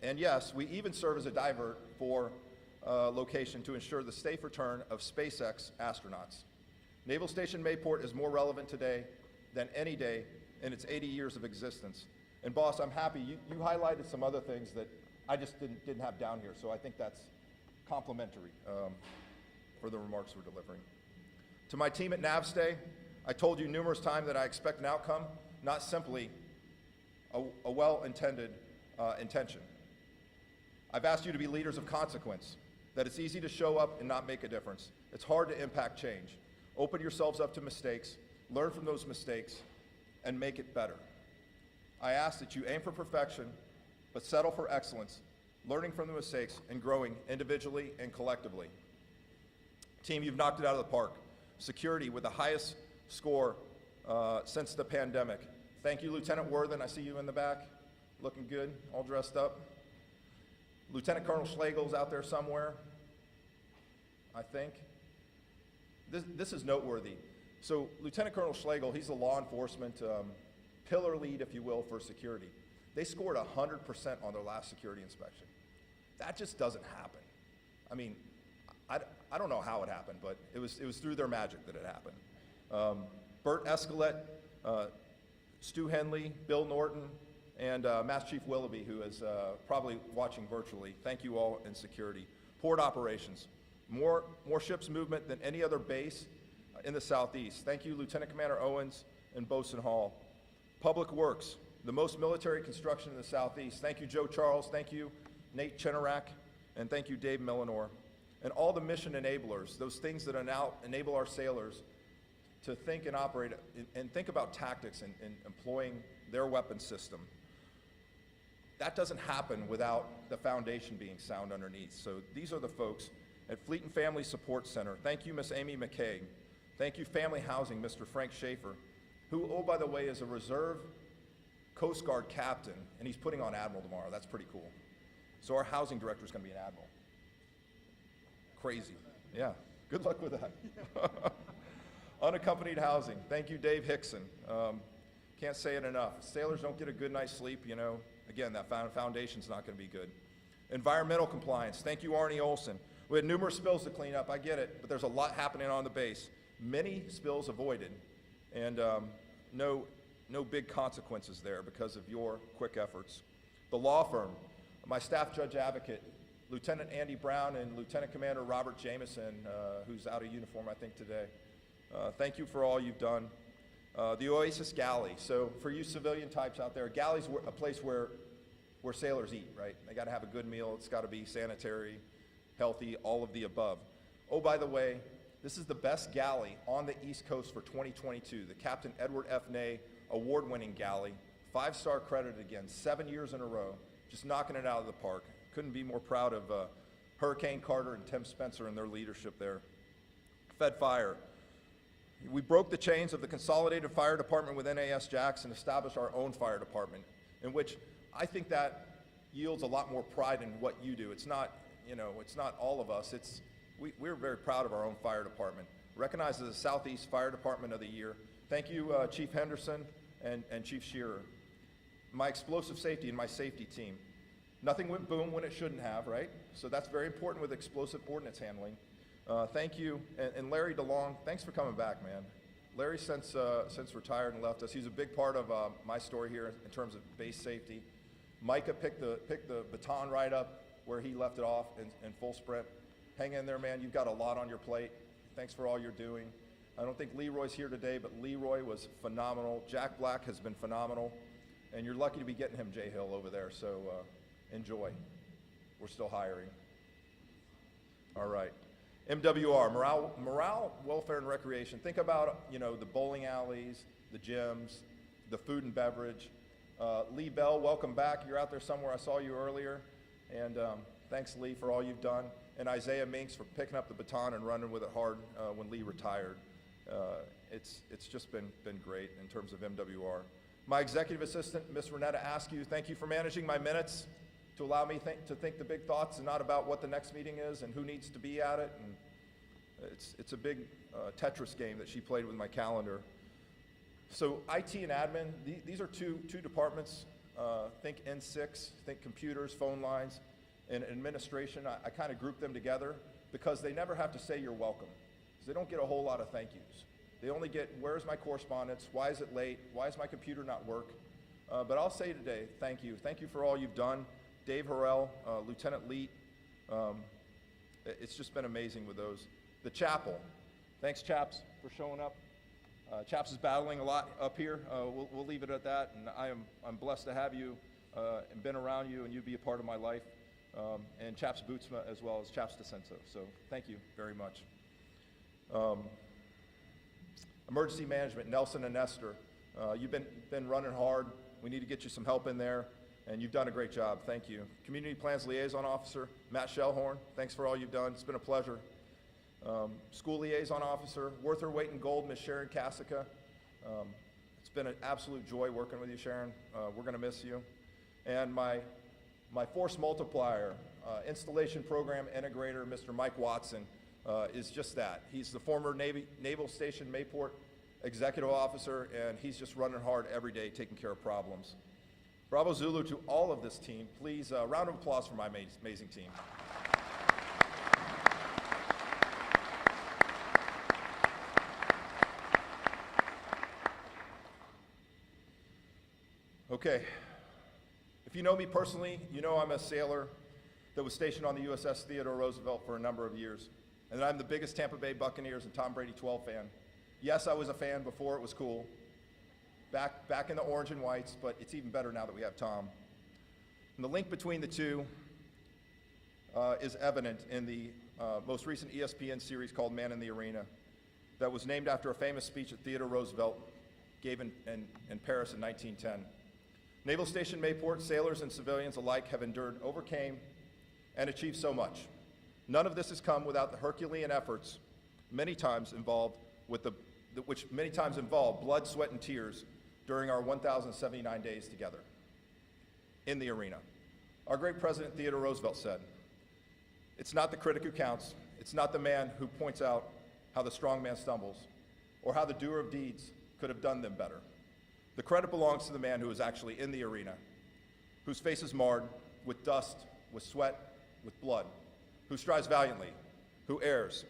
And yes, we even serve as a divert for location to ensure the safe return of SpaceX astronauts. Naval Station Mayport is more relevant today than any day in its 80 years of existence. And boss, I'm happy, you highlighted some other things that I just didn't have down here, so I think that's complimentary for the remarks we're delivering. To my team at NavStay, I told you numerous times that I expect an outcome, not simply a well-intended intention. I've asked you to be leaders of consequence, that it's easy to show up and not make a difference. It's hard to impact change. Open yourselves up to mistakes, learn from those mistakes, and make it better. I ask that you aim for perfection, but settle for excellence, learning from the mistakes and growing individually and collectively. Team, you've knocked it out of the park. Security with the highest score since the pandemic. Thank you, Lieutenant Worthen. I see you in the back, looking good, all dressed up. Lieutenant Colonel Schlegel's out there somewhere, I think. This is noteworthy. So Lieutenant Colonel Schlegel, he's a law enforcement pillar lead, if you will, for security. They scored 100% on their last security inspection. That just doesn't happen. I mean, I don't know how it happened, but it was through their magic that it happened. Bert Escalette, Stu Henley, Bill Norton, and Master Chief Willoughby, who is probably watching virtually. Thank you all in security. Port operations, more ships movement than any other base in the Southeast. Thank you, Lieutenant Commander Owens and Bosun Hall. Public Works, the most military construction in the Southeast. Thank you, Joe Charles. Thank you, Nate Chenarak, and thank you, Dave Millinor. And all the mission enablers, those things that now enable our sailors to think and operate and think about tactics and employing their weapon system. That doesn't happen without the foundation being sound underneath. So these are the folks at Fleet and Family Support Center. Thank you, Miss Amy McKay. Thank you, Family Housing, Mr. Frank Schaefer, who, oh, by the way, is a reserve Coast Guard captain, and he's putting on Admiral tomorrow. That's pretty cool. So our housing director is going to be an Admiral. Crazy. Yeah, good luck with that. Unaccompanied housing. Thank you, Dave Hickson. Can't say it enough. Sailors don't get a good night's sleep, you know. Again, that foundation's not going to be good. Environmental compliance. Thank you, Arnie Olson. We had numerous spills to clean up. I get it, but there's a lot happening on the base. Many spills avoided, and no big consequences there because of your quick efforts. The law firm, my staff judge advocate, Lieutenant Andy Brown and Lieutenant Commander Robert Jameson, who's out of uniform, I think, today. Thank you for all you've done. The Oasis Galley. So for you civilian types out there, galley's a place where sailors eat, right? They got to have a good meal. It's got to be sanitary, healthy, all of the above. Oh, by the way, this is the best galley on the East Coast for 2022, the Captain Edward F. Ney award-winning galley, 5-star credit again, 7 years in a row, just knocking it out of the park. Couldn't be more proud of Hurricane Carter and Tim Spencer and their leadership there. Fed Fire. We broke the chains of the Consolidated Fire Department with NAS Jax and established our own fire department, in which I think that yields a lot more pride in what you do. It's not, you know, it's not all of us. We're very proud of our own fire department. Recognized as the Southeast Fire Department of the Year. Thank you, Chief Henderson and Chief Shearer. My explosive safety and my safety team. Nothing went boom when it shouldn't have, right? So that's very important with explosive ordnance handling. Thank you, and Larry DeLong, thanks for coming back, man. Larry, since retired and left us, he's a big part of my story here in terms of base safety. Micah picked the baton right up where he left it off in full sprint. Hang in there, man. You've got a lot on your plate. Thanks for all you're doing. I don't think Leroy's here today, but Leroy was phenomenal. Jack Black has been phenomenal. And you're lucky to be getting him Jay Hill over there, so enjoy. We're still hiring. All right. MWR, morale, welfare, and recreation. Think about, the bowling alleys, the gyms, the food and beverage. Lee Bell, welcome back. You're out there somewhere. I saw you earlier. And thanks, Lee, for all you've done. And Isaiah Minks for picking up the baton and running with it hard when Lee retired. It's just been great in terms of MWR. My executive assistant, Miss Renetta Askew, thank you for managing my minutes to allow me to think the big thoughts and not about what the next meeting is and who needs to be at it. And it's a big Tetris game that she played with my calendar. So IT and admin, these are two departments. Think N6, think computers, phone lines, and administration. I kind of group them together because they never have to say you're welcome. Because they don't get a whole lot of thank yous. They only get, where's my correspondence? Why is it late? Why is my computer not work? But I'll say today, thank you. Thank you for all you've done. Dave Harrell, Lieutenant Leet. It's just been amazing with those. The chapel. Thanks, Chaps, for showing up. Chaps is battling a lot up here. We'll leave it at that. And I'm blessed to have you and been around you and you be a part of my life. And Chaps Bootsma as well as Chaps DeCenso. So thank you very much. Emergency management, Nelson and Nestor. You've been running hard. We need to get you some help in there, and you've done a great job. Thank you. Community Plans Liaison Officer, Matt Shellhorn. Thanks for all you've done. It's been a pleasure. School Liaison Officer, worth her weight in gold, Miss Sharon Cassica. It's been an absolute joy working with you, Sharon. We're going to miss you. And my force multiplier, installation program integrator, Mr. Mike Watson. Is just that. He's the former Naval Station Mayport executive officer, and he's just running hard every day, taking care of problems. Bravo Zulu to all of this team. Please, round of applause for my amazing team. Okay. If you know me personally, you know I'm a sailor that was stationed on the USS Theodore Roosevelt for a number of years. And I'm the biggest Tampa Bay Buccaneers and Tom Brady 12 fan. Yes, I was a fan before it was cool, back in the orange and whites, but it's even better now that we have Tom. And the link between the two is evident in the most recent ESPN series called Man in the Arena that was named after a famous speech that Theodore Roosevelt gave in Paris in 1910. Naval Station Mayport, sailors and civilians alike have endured, overcame, and achieved so much. None of this has come without the Herculean efforts, which many times involve blood, sweat, and tears during our 1,079 days together in the arena. Our great President Theodore Roosevelt said, "It's not the critic who counts. It's not the man who points out how the strong man stumbles or how the doer of deeds could have done them better. The credit belongs to the man who is actually in the arena, whose face is marred with dust, with sweat, with blood, who strives valiantly, who errs,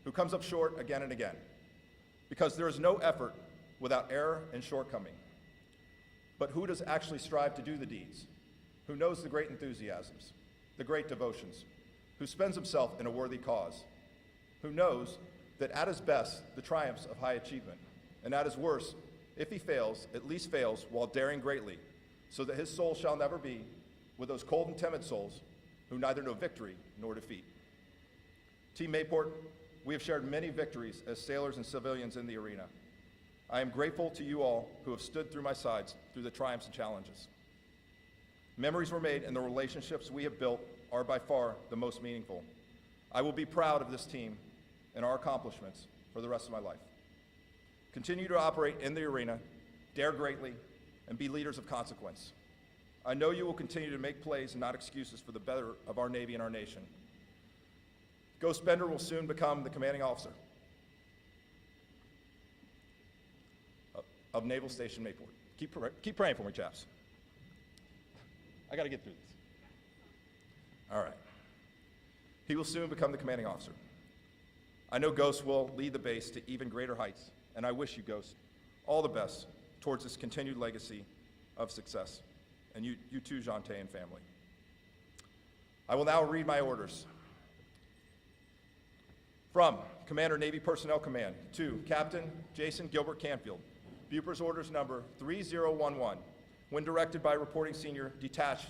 who comes up short again and again. Because there is no effort without error and shortcoming. But who does actually strive to do the deeds? Who knows the great enthusiasms, the great devotions, who spends himself in a worthy cause, who knows that at his best, the triumphs of high achievement, and at his worst, if he fails, at least fails while daring greatly, so that his soul shall never be with those cold and timid souls who neither know victory nor defeat." Team Mayport, we have shared many victories as sailors and civilians in the arena. I am grateful to you all who have stood through my sides through the triumphs and challenges. Memories were made and the relationships we have built are by far the most meaningful. I will be proud of this team and our accomplishments for the rest of my life. Continue to operate in the arena, dare greatly, and be leaders of consequence. I know you will continue to make plays and not excuses for the better of our Navy and our nation. Ghost Bender will soon become the commanding officer of Naval Station Mayport. Keep praying for me, chaps. I got to get through this. All right. He will soon become the commanding officer. I know Ghost will lead the base to even greater heights and I wish you, Ghost, all the best towards this continued legacy of success. And you too, Jeanté and family. I will now read my orders. From Commander Navy Personnel Command to Captain Jason Gilbert Canfield, Buper's Orders Number 3011, when directed by Reporting Senior, detached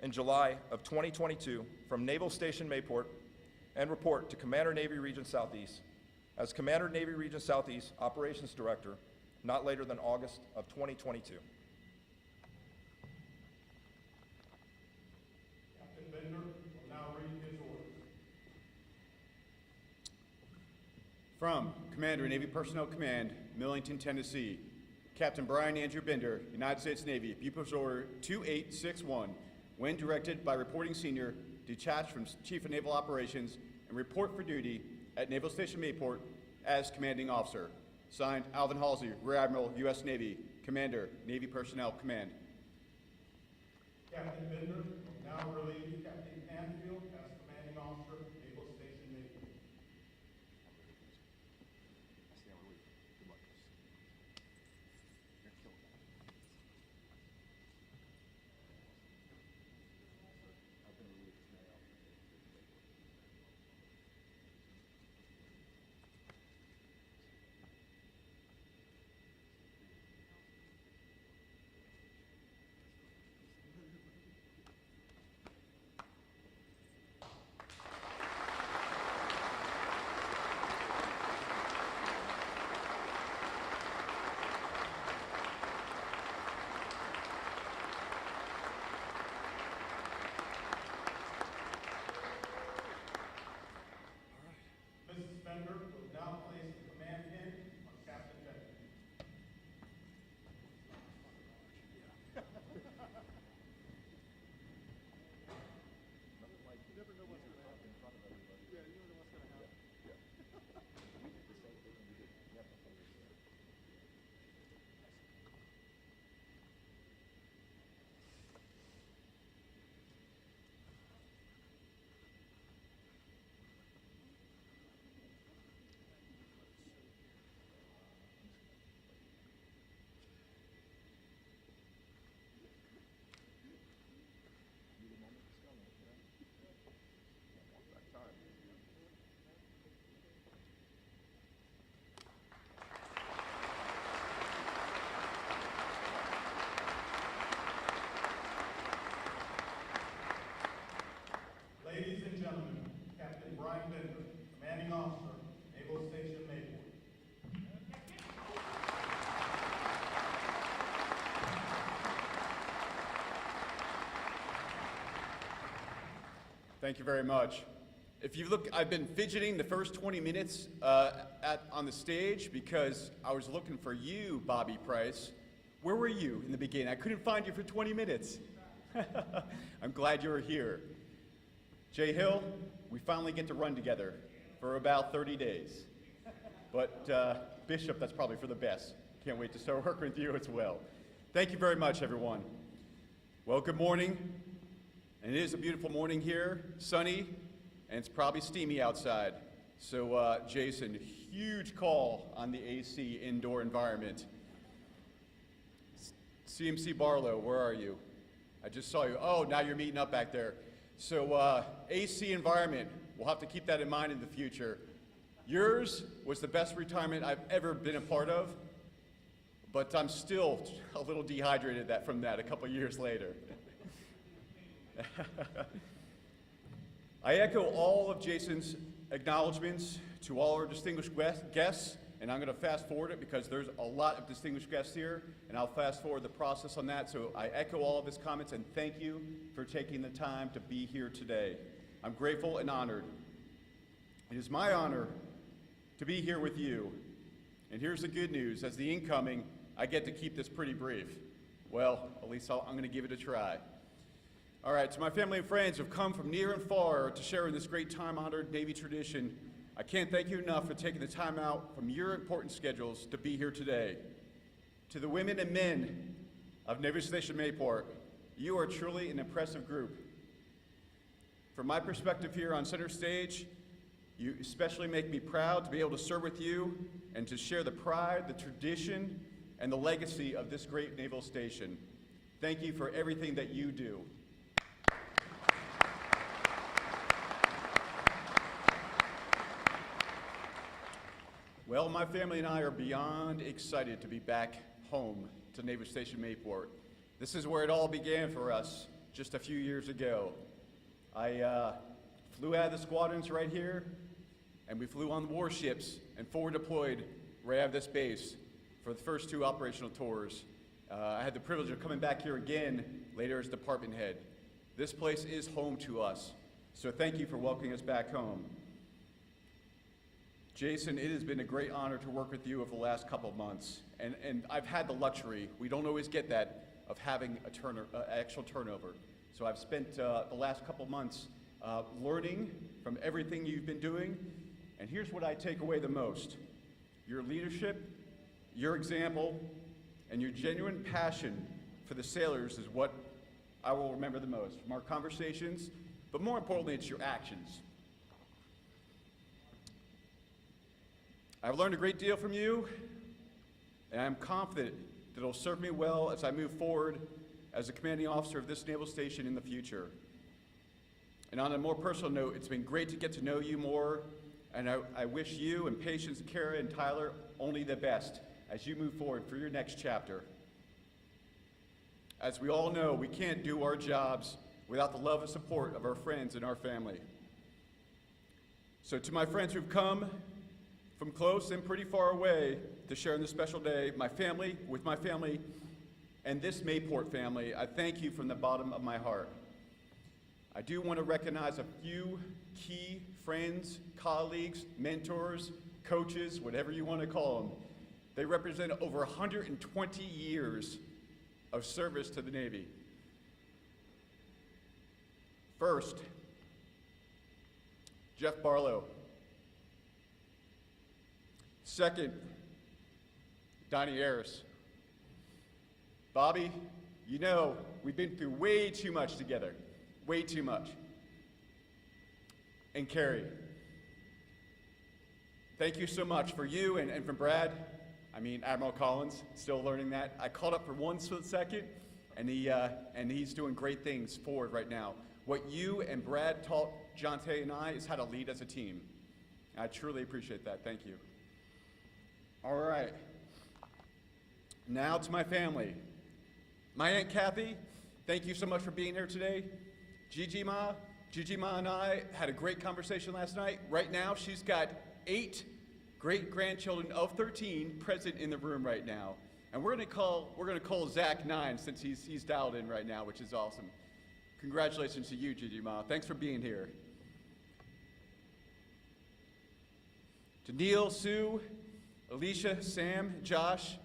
in July of 2022 from Naval Station Mayport, and report to Commander Navy Region Southeast as Commander Navy Region Southeast Operations Director, not later than August of 2022. Captain Bender will now read his orders. From Commander Navy Personnel Command, Millington, Tennessee, Captain Brian Andrew Bender, United States Navy, Buper's Order 2861, when directed by Reporting Senior, detached from Chief of Naval Operations, and report for duty at Naval Station Mayport as Commanding Officer. Signed, Alvin Halsey, Rear Admiral, U.S. Navy, Commander, Navy Personnel Command. Captain Bender will now relieve Captain Canfield as Commanding Officer, Naval Station Mayport. Mrs. Bender will now place the command pin on Captain Bender. Ladies and gentlemen, Captain Brian Bender, Commanding Officer, Naval Station Mayport. Thank you very much. If you look, I've been fidgeting the first 20 minutes on the stage because I was looking for you, Bobby Price. Where were you in the beginning? I couldn't find you for 20 minutes. I'm glad you were here. Jay Hill, we finally get to run together for about 30 days. But Bishop, that's probably for the best. Can't wait to start working with you as well. Thank you very much, everyone. Well, good morning. And it is a beautiful morning here, sunny, and it's probably steamy outside. So Jason, huge call on the AC indoor environment. CMC Barlow, where are you? I just saw you. Oh, now you're meeting up back there. So AC environment, we'll have to keep that in mind in the future. Yours was the best retirement I've ever been a part of, but I'm still a little dehydrated from that a couple years later. I echo all of Jason's acknowledgments to all our distinguished guests, and I'm going to fast forward it because there's a lot of distinguished guests here, and I'll fast forward the process on that. So I echo all of his comments, and thank you for taking the time to be here today. I'm grateful and honored. It is my honor to be here with you. And here's the good news. As the incoming, I get to keep this pretty brief. Well, at least I'm going to give it a try. All right, to my family and friends who've come from near and far to share in this great time-honored Navy tradition, I can't thank you enough for taking the time out from your important schedules to be here today. To the women and men of Naval Station Mayport, you are truly an impressive group. From my perspective here on center stage, you especially make me proud to be able to serve with you and to share the pride, the tradition, and the legacy of this great naval station. Thank you for everything that you do. Well, my family and I are beyond excited to be back home to Naval Station Mayport. This is where it all began for us just a few years ago. I flew out of the squadrons right here, and we flew on warships and forward deployed right out of this base for the first 2 operational tours. I had the privilege of coming back here again later as department head. This place is home to us, so thank you for welcoming us back home. Jason, it has been a great honor to work with you over the last couple of months, and I've had the luxury, we don't always get that, of having actual turnover. So I've spent the last couple of months learning from everything you've been doing, and here's what I take away the most. Your leadership, your example, and your genuine passion for the sailors is what I will remember the most from our conversations, but more importantly, it's your actions. I've learned a great deal from you, and I'm confident that it'll serve me well as I move forward as a commanding officer of this naval station in the future. And on a more personal note, it's been great to get to know you more, and I wish you and Patience, Kara, and Tyler only the best as you move forward for your next chapter. As we all know, we can't do our jobs without the love and support of our friends and our family. So to my friends who've come from close and pretty far away to share in this special day, with my family, and this Mayport family, I thank you from the bottom of my heart. I do want to recognize a few key friends, colleagues, mentors, coaches, whatever you want to call them. They represent over 120 years of service to the Navy. First, Jeff Barlow. Second, Donnie Harris. Bobby, you know, we've been through way too much together, way too much. And Carrie, thank you so much for you and from Brad. I mean, Admiral Collins, still learning that. I caught up for 1 split second, and he's doing great things forward right now. What you and Brad taught Jonte and I is how to lead as a team. I truly appreciate that. Thank you. All right. Now to my family. My Aunt Kathy, thank you so much for being here today. Gigi Ma and I had a great conversation last night. Right now, she's got 8 great-grandchildren of 13 present in the room right now. And we're gonna call Zach 9 since he's dialed in right now, which is awesome. Congratulations to you, Gigi Ma. Thanks for being here. To Neil, Sue, Alicia, Sam, Josh,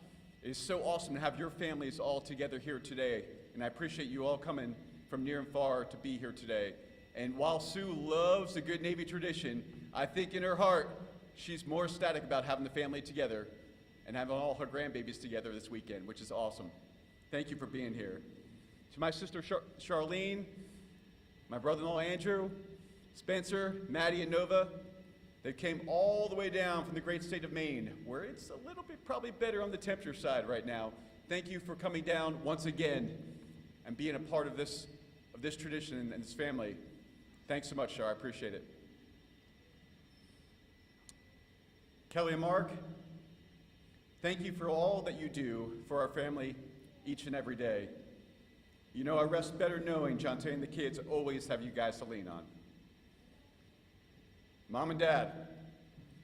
it is so awesome to have your families all together here today, and I appreciate you all coming from near and far to be here today. And while Sue loves a good Navy tradition, I think in her heart, she's more ecstatic about having the family together and having all her grandbabies together this weekend, which is awesome. Thank you for being here. To my sister Charlene, my brother-in-law Andrew, Spencer, Maddie, and Nova, they came all the way down from the great state of Maine, where it's a little bit probably better on the temperature side right now. Thank you for coming down once again and being a part of this tradition and this family. Thanks so much, Char. I appreciate it. Kelly and Mark, thank you for all that you do for our family each and every day. You know, I rest better knowing Jonte and the kids always have you guys to lean on. Mom and Dad,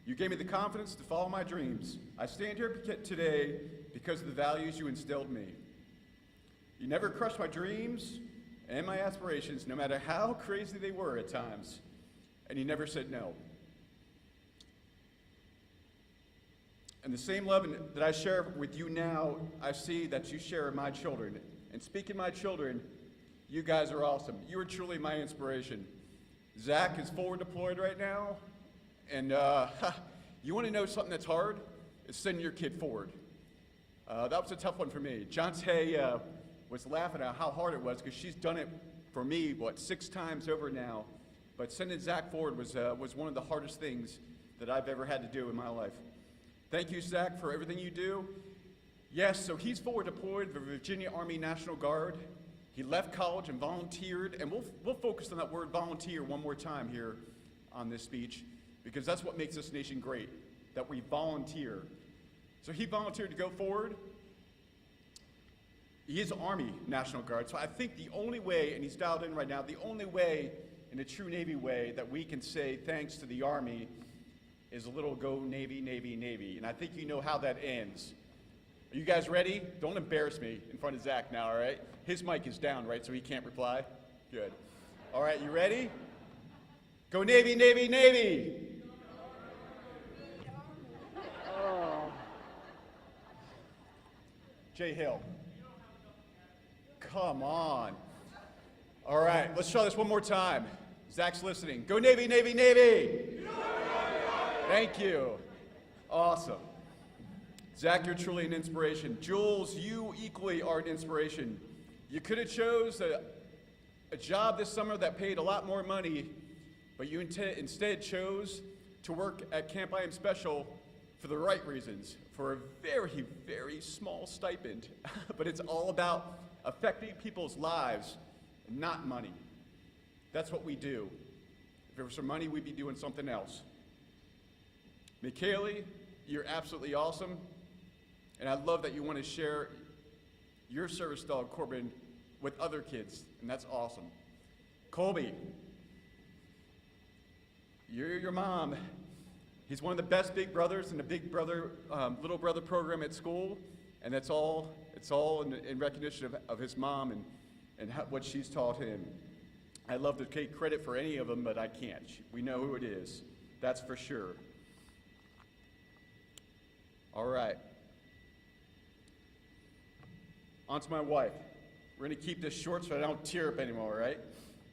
you gave me the confidence to follow my dreams. I stand here today because of the values you instilled in me. You never crushed my dreams and my aspirations, no matter how crazy they were at times, and you never said no. And the same love that I share with you now, I see that you share in my children. And speaking of my children, you guys are awesome. You are truly my inspiration. Zach is forward deployed right now, and you want to know something that's hard? Is sending your kid forward. That was a tough one for me. Jonte was laughing at how hard it was because she's done it for me, 6 times over now. But sending Zach forward was one of the hardest things that I've ever had to do in my life. Thank you, Zach, for everything you do. Yes, so he's forward deployed to the Virginia Army National Guard. He left college and volunteered, and we'll focus on that word volunteer one more time here on this speech, because that's what makes this nation great, that we volunteer. So he volunteered to go forward. He is Army National Guard, so I think the only way, and he's dialed in right now, the only way, in a true Navy way, that we can say thanks to the Army is a little go Navy, Navy, Navy. And I think you know how that ends. Are you guys ready? Don't embarrass me in front of Zach now, all right? His mic is down, right, so he can't reply? Good. All right, you ready? Go Navy, Navy, Navy! Oh. Jay Hill. Come on. All right, let's try this one more time. Zach's listening. Go Navy, Navy, Navy! Thank you. Awesome. Zach, you're truly an inspiration. Jules, you equally are an inspiration. You could have chose a job this summer that paid a lot more money, but you instead chose to work at Camp I Am Special for the right reasons, for a very, very small stipend. But it's all about affecting people's lives, not money. That's what we do. If it was for money, we'd be doing something else. Michaeli, you're absolutely awesome. And I love that you want to share your service dog, Corbin, with other kids, and that's awesome. Colby, you're your mom. He's one of the best big brothers in the Big Brother, Little Brother program at school, and it's all in recognition of his mom and what she's taught him. I love to take credit for any of them, but I can't. We know who it is. That's for sure. All right. On to my wife. We're going to keep this short so I don't tear up anymore, right?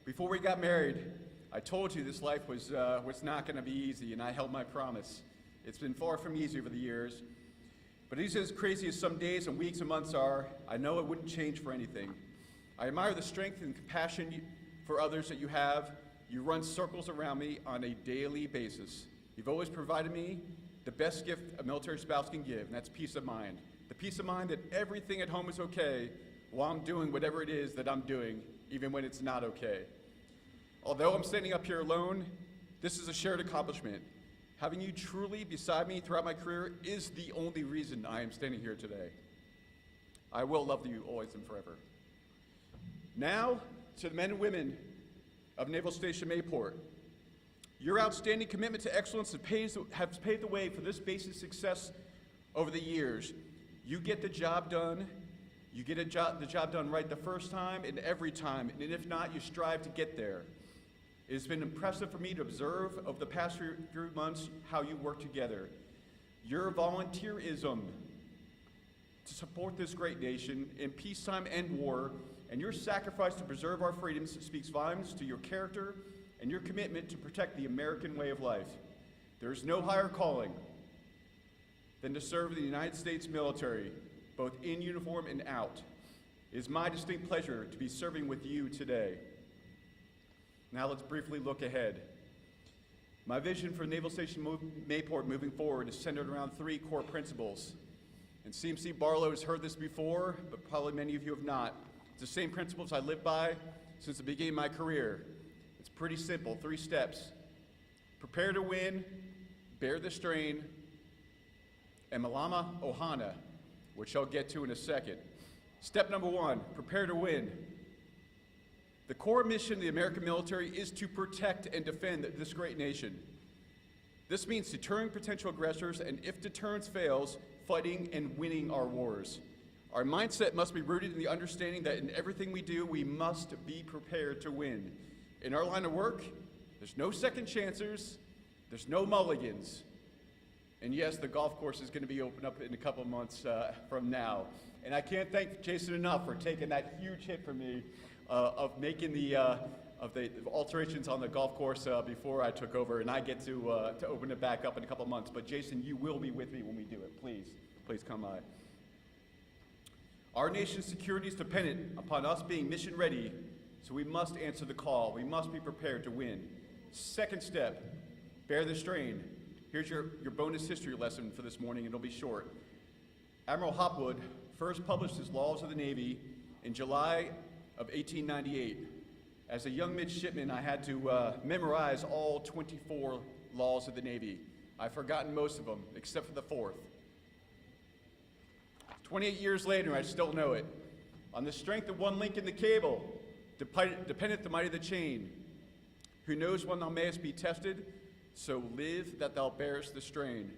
Before we got married, I told you this life was not going to be easy, and I held my promise. It's been far from easy over the years. But as crazy as some days and weeks and months are, I know it wouldn't change for anything. I admire the strength and compassion for others that you have. You run circles around me on a daily basis. You've always provided me the best gift a military spouse can give, and that's peace of mind. The peace of mind that everything at home is okay while I'm doing whatever it is that I'm doing, even when it's not okay. Although I'm standing up here alone, this is a shared accomplishment. Having you truly beside me throughout my career is the only reason I am standing here today. I will love you always and forever. Now, to the men and women of Naval Station Mayport, your outstanding commitment to excellence has paved the way for this base's success over the years. You get the job done. You get the job done right the first time and every time, and if not, you strive to get there. It has been impressive for me to observe over the past few months how you work together. Your volunteerism to support this great nation in peacetime and war, and your sacrifice to preserve our freedoms speaks volumes to your character and your commitment to protect the American way of life. There is no higher calling than to serve in the United States military, both in uniform and out. It is my distinct pleasure to be serving with you today. Now let's briefly look ahead. My vision for Naval Station Mayport moving forward is centered around 3 core principles. And CMC Barlow has heard this before, but probably many of you have not. It's the same principles I live by since the beginning of my career. It's pretty simple, 3 steps. Prepare to win, bear the strain, and Malama Ohana, which I'll get to in a second. Step number 1, prepare to win. The core mission of the American military is to protect and defend this great nation. This means deterring potential aggressors, and if deterrence fails, fighting and winning our wars. Our mindset must be rooted in the understanding that in everything we do, we must be prepared to win. In our line of work, there's no second chancers, there's no mulligans. And yes, the golf course is going to be opened up in a couple of months from now. And I can't thank Jason enough for taking that huge hit from me of making the alterations on the golf course before I took over, and I get to open it back up in a couple of months. But Jason, you will be with me when we do it. Please come by. Our nation's security is dependent upon us being mission ready, so we must answer the call. We must be prepared to win. Second step, bear the strain. here's your bonus history lesson for this morning. It'll be short. Admiral Hopwood first published his Laws of the Navy in July of 1898. As a young midshipman, I had to memorize all 24 laws of the Navy. I've forgotten most of them, except for the fourth. 28 years later, I still know it. On the strength of one link in the cable, dependeth the might of the chain. Who knows when thou mayest be tested, so live that thou bearest the strain.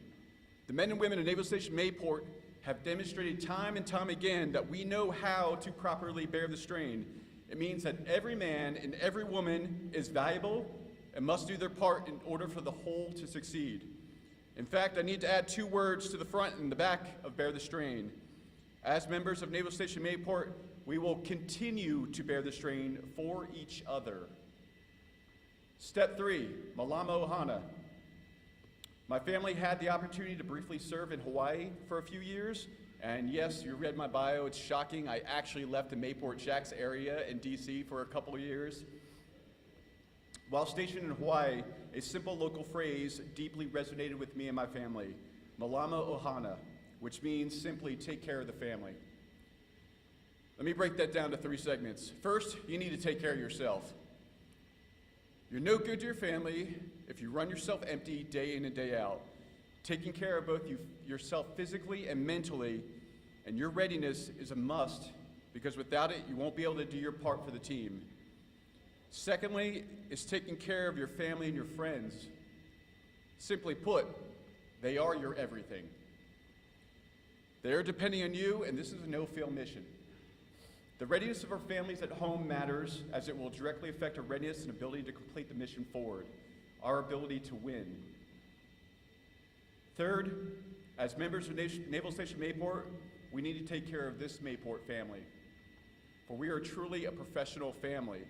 The men and women of Naval Station Mayport have demonstrated time and time again that we know how to properly bear the strain. It means that every man and every woman is valuable and must do their part in order for the whole to succeed. In fact, I need to add 2 words to the front and the back of bear the strain. As members of Naval Station Mayport, we will continue to bear the strain for each other. Step 3, Malama Ohana. My family had the opportunity to briefly serve in Hawaii for a few years, and yes, you read my bio, it's shocking. I actually left the Mayport Jacks area in DC for a couple of years. While stationed in Hawaii, a simple local phrase deeply resonated with me and my family, Malama Ohana, which means simply take care of the family. Let me break that down to 3 segments. First, you need to take care of yourself. You're no good to your family if you run yourself empty day in and day out. Taking care of both yourself physically and mentally, and your readiness is a must, because without it, you won't be able to do your part for the team. Secondly, is taking care of your family and your friends. Simply put, they are your everything. They are depending on you, and this is a no-fail mission. The readiness of our families at home matters, as it will directly affect our readiness and ability to complete the mission forward, our ability to win. Third, as members of Naval Station Mayport, we need to take care of this Mayport family, for we are truly a professional family.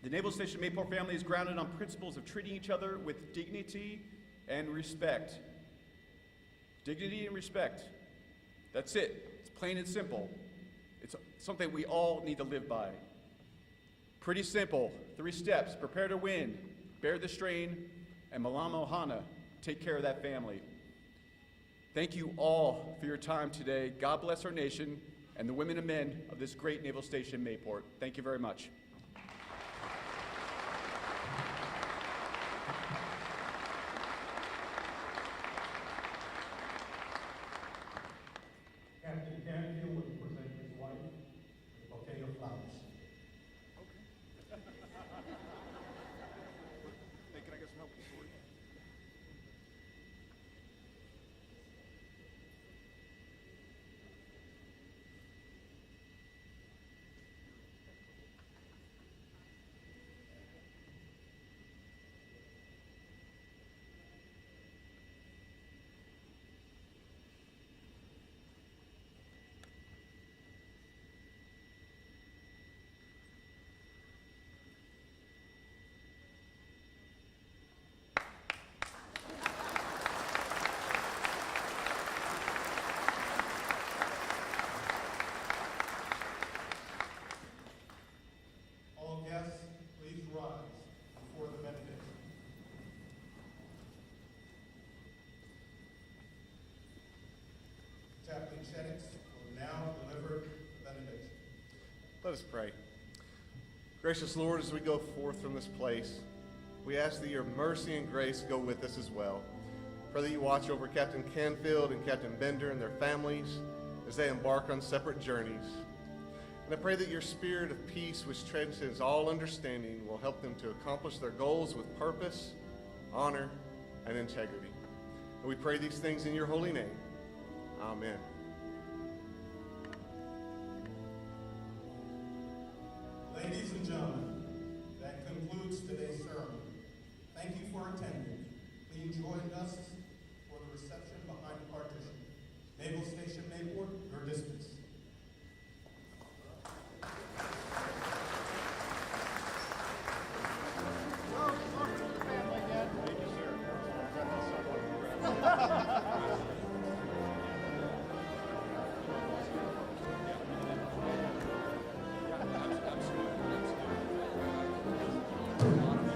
The Naval Station Mayport family is grounded on principles of treating each other with dignity and respect. Dignity and respect. That's it. It's plain and simple. It's something we all need to live by. Pretty simple. 3 steps. Prepare to win, bear the strain, and Malama Ohana, take care of that family. Thank you all for your time today. God bless our nation and the women and men of this great Naval Station Mayport. Thank you very much. Captain Canfield will present his wife a bouquet of flowers. Hey, can I get some help with the sword? All guests, please rise before the benediction. Chaplain Cheddix will now deliver the benediction. Let us pray. Gracious Lord, as we go forth from this place, we ask that your mercy and grace go with us as well. Pray that you watch over Captain Canfield and Captain Bender and their families as they embark on separate journeys. And I pray that your spirit of peace, which transcends all understanding, will help them to accomplish their goals with purpose, honor, and integrity. And we pray these things in your holy name. Amen. Ladies and gentlemen, that concludes today's ceremony. Thank you for attending. Please join us for the reception behind the partition. Naval Station Mayport, your dismissed. Thank you.